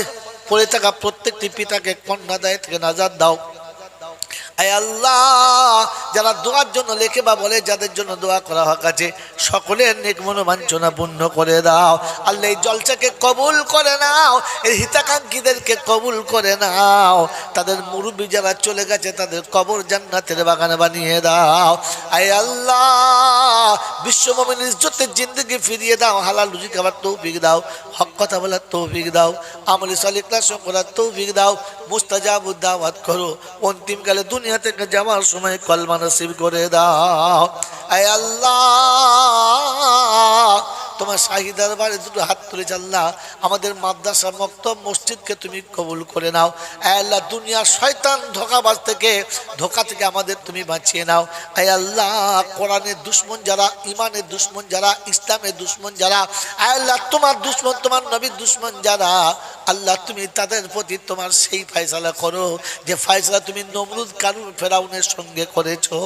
পড়ে থাকা প্রত্যেকটি পিতাকে কন্যাদায় থেকে নাজাত দাও। আয় আল্লাহ, যারা দোয়ার জন্য লেখে বা বলে, যাদের জন্য দোয়া করা হক আছে, সকলের নেক মনোবাঞ্ছনা পূর্ণ করে দাও। আল্লাহ, এই জলসাকে কবুল করে নাও, এই হিতাকাঙ্ক্ষীদেরকে কবুল করে নাও। তাদের মুরব্বী যারা চলে গেছে তাদের কবর জান্নাতের বাগানে বানিয়ে দাও। আয় আল্লাহ, বিশ্ব মুমিনের ইজ্জতের জিন্দেগি ফিরিয়ে দাও। হালাল রুজি খাবার তৌফিক দাও, হক কথা বলার তৌফিক দাও, আমলে সালিহ করার তৌফিক দাও। মুস্তাজাবুদ দাওয়াত করো, অন্তিমকালে দুনিয়া থেকে যাওয়ার সময় কলমা নসিব করে দাও। আয় আল্লাহ, তোমার শাহী দরবারে দুটো হাত তুলে আল্লাহ, আমাদের মাদ্রাসা, মক্তব, মসজিদকে তুমি কবুল করে নাও। আয় আল্লাহ, দুনিয়ার শয়তান ধোঁকাবাজ থেকে, ধোঁকা থেকে আমাদের তুমি বাঁচিয়ে নাও। আয় আল্লাহ, কোরআনের দুশ্মন যারা, ইমানের দুশ্মন যারা, ইসলামের দুশ্মন যারা, আয় আল্লাহ তোমার দুশ্মন, তোমার নবীর দুশ্মন যারা, আল্লাহ তুমি তাদের প্রতি তোমার সেই ফয়সালা করো যে ফয়সালা তুমি নমরুদ, কারুন, ফেরাউনের সঙ্গে করেছো।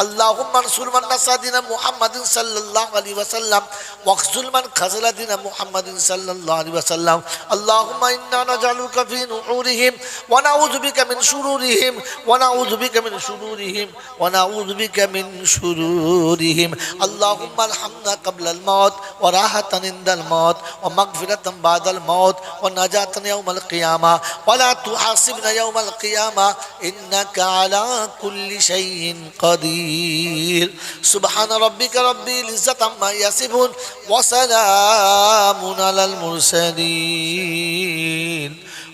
আল্লাহুম্মা আনসুর মান নাসাদিনা মুহাম্মাদিন সাল্লাল্লাহু আলাইহি ওয়াসাল্লাম ওয়াখজুল মান খাযালাদিনা মুহাম্মাদিন সাল্লাল্লাহু আলাইহি ওয়াসাল্লাম। আল্লাহুম্মা ইন্না নাজআলুকা ফি নুহুরিহিম ওয়া নাউযু বিকা মিন শুরুরিহিম ওয়া নাউযু বিকা মিন শুরুরিহিম ওয়া নাউযু বিকা মিন শুরুরিহিম। আল্লাহুম্মা আরহামনা ক্বাবলাল মাউত ওয়া রাহাতান ইনদাল মাউত ওয়া মাগফিরাতান বাদাল মাউত ওয়া নাজাতান ইয়াউমাল কিয়ামা ওয়া লা তুহাসিবনা ইয়াউমাল কিয়ামা ইন্নাকা আলা কুল্লি শাইইন কাদির। সুবহান রাব্বিকা রাব্বিল ইজ্জাতি আম্মা ইয়াসিফুন ওয়া সালামুন আলাল মুরসালিন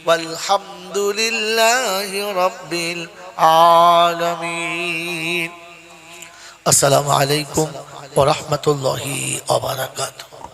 ওয়ালহামদুলিল্লাহি রাব্বিল আলামিন। আসসালামু আলাইকুম ওয়া রাহমাতুল্লাহি ওয়া বারাকাতুহু।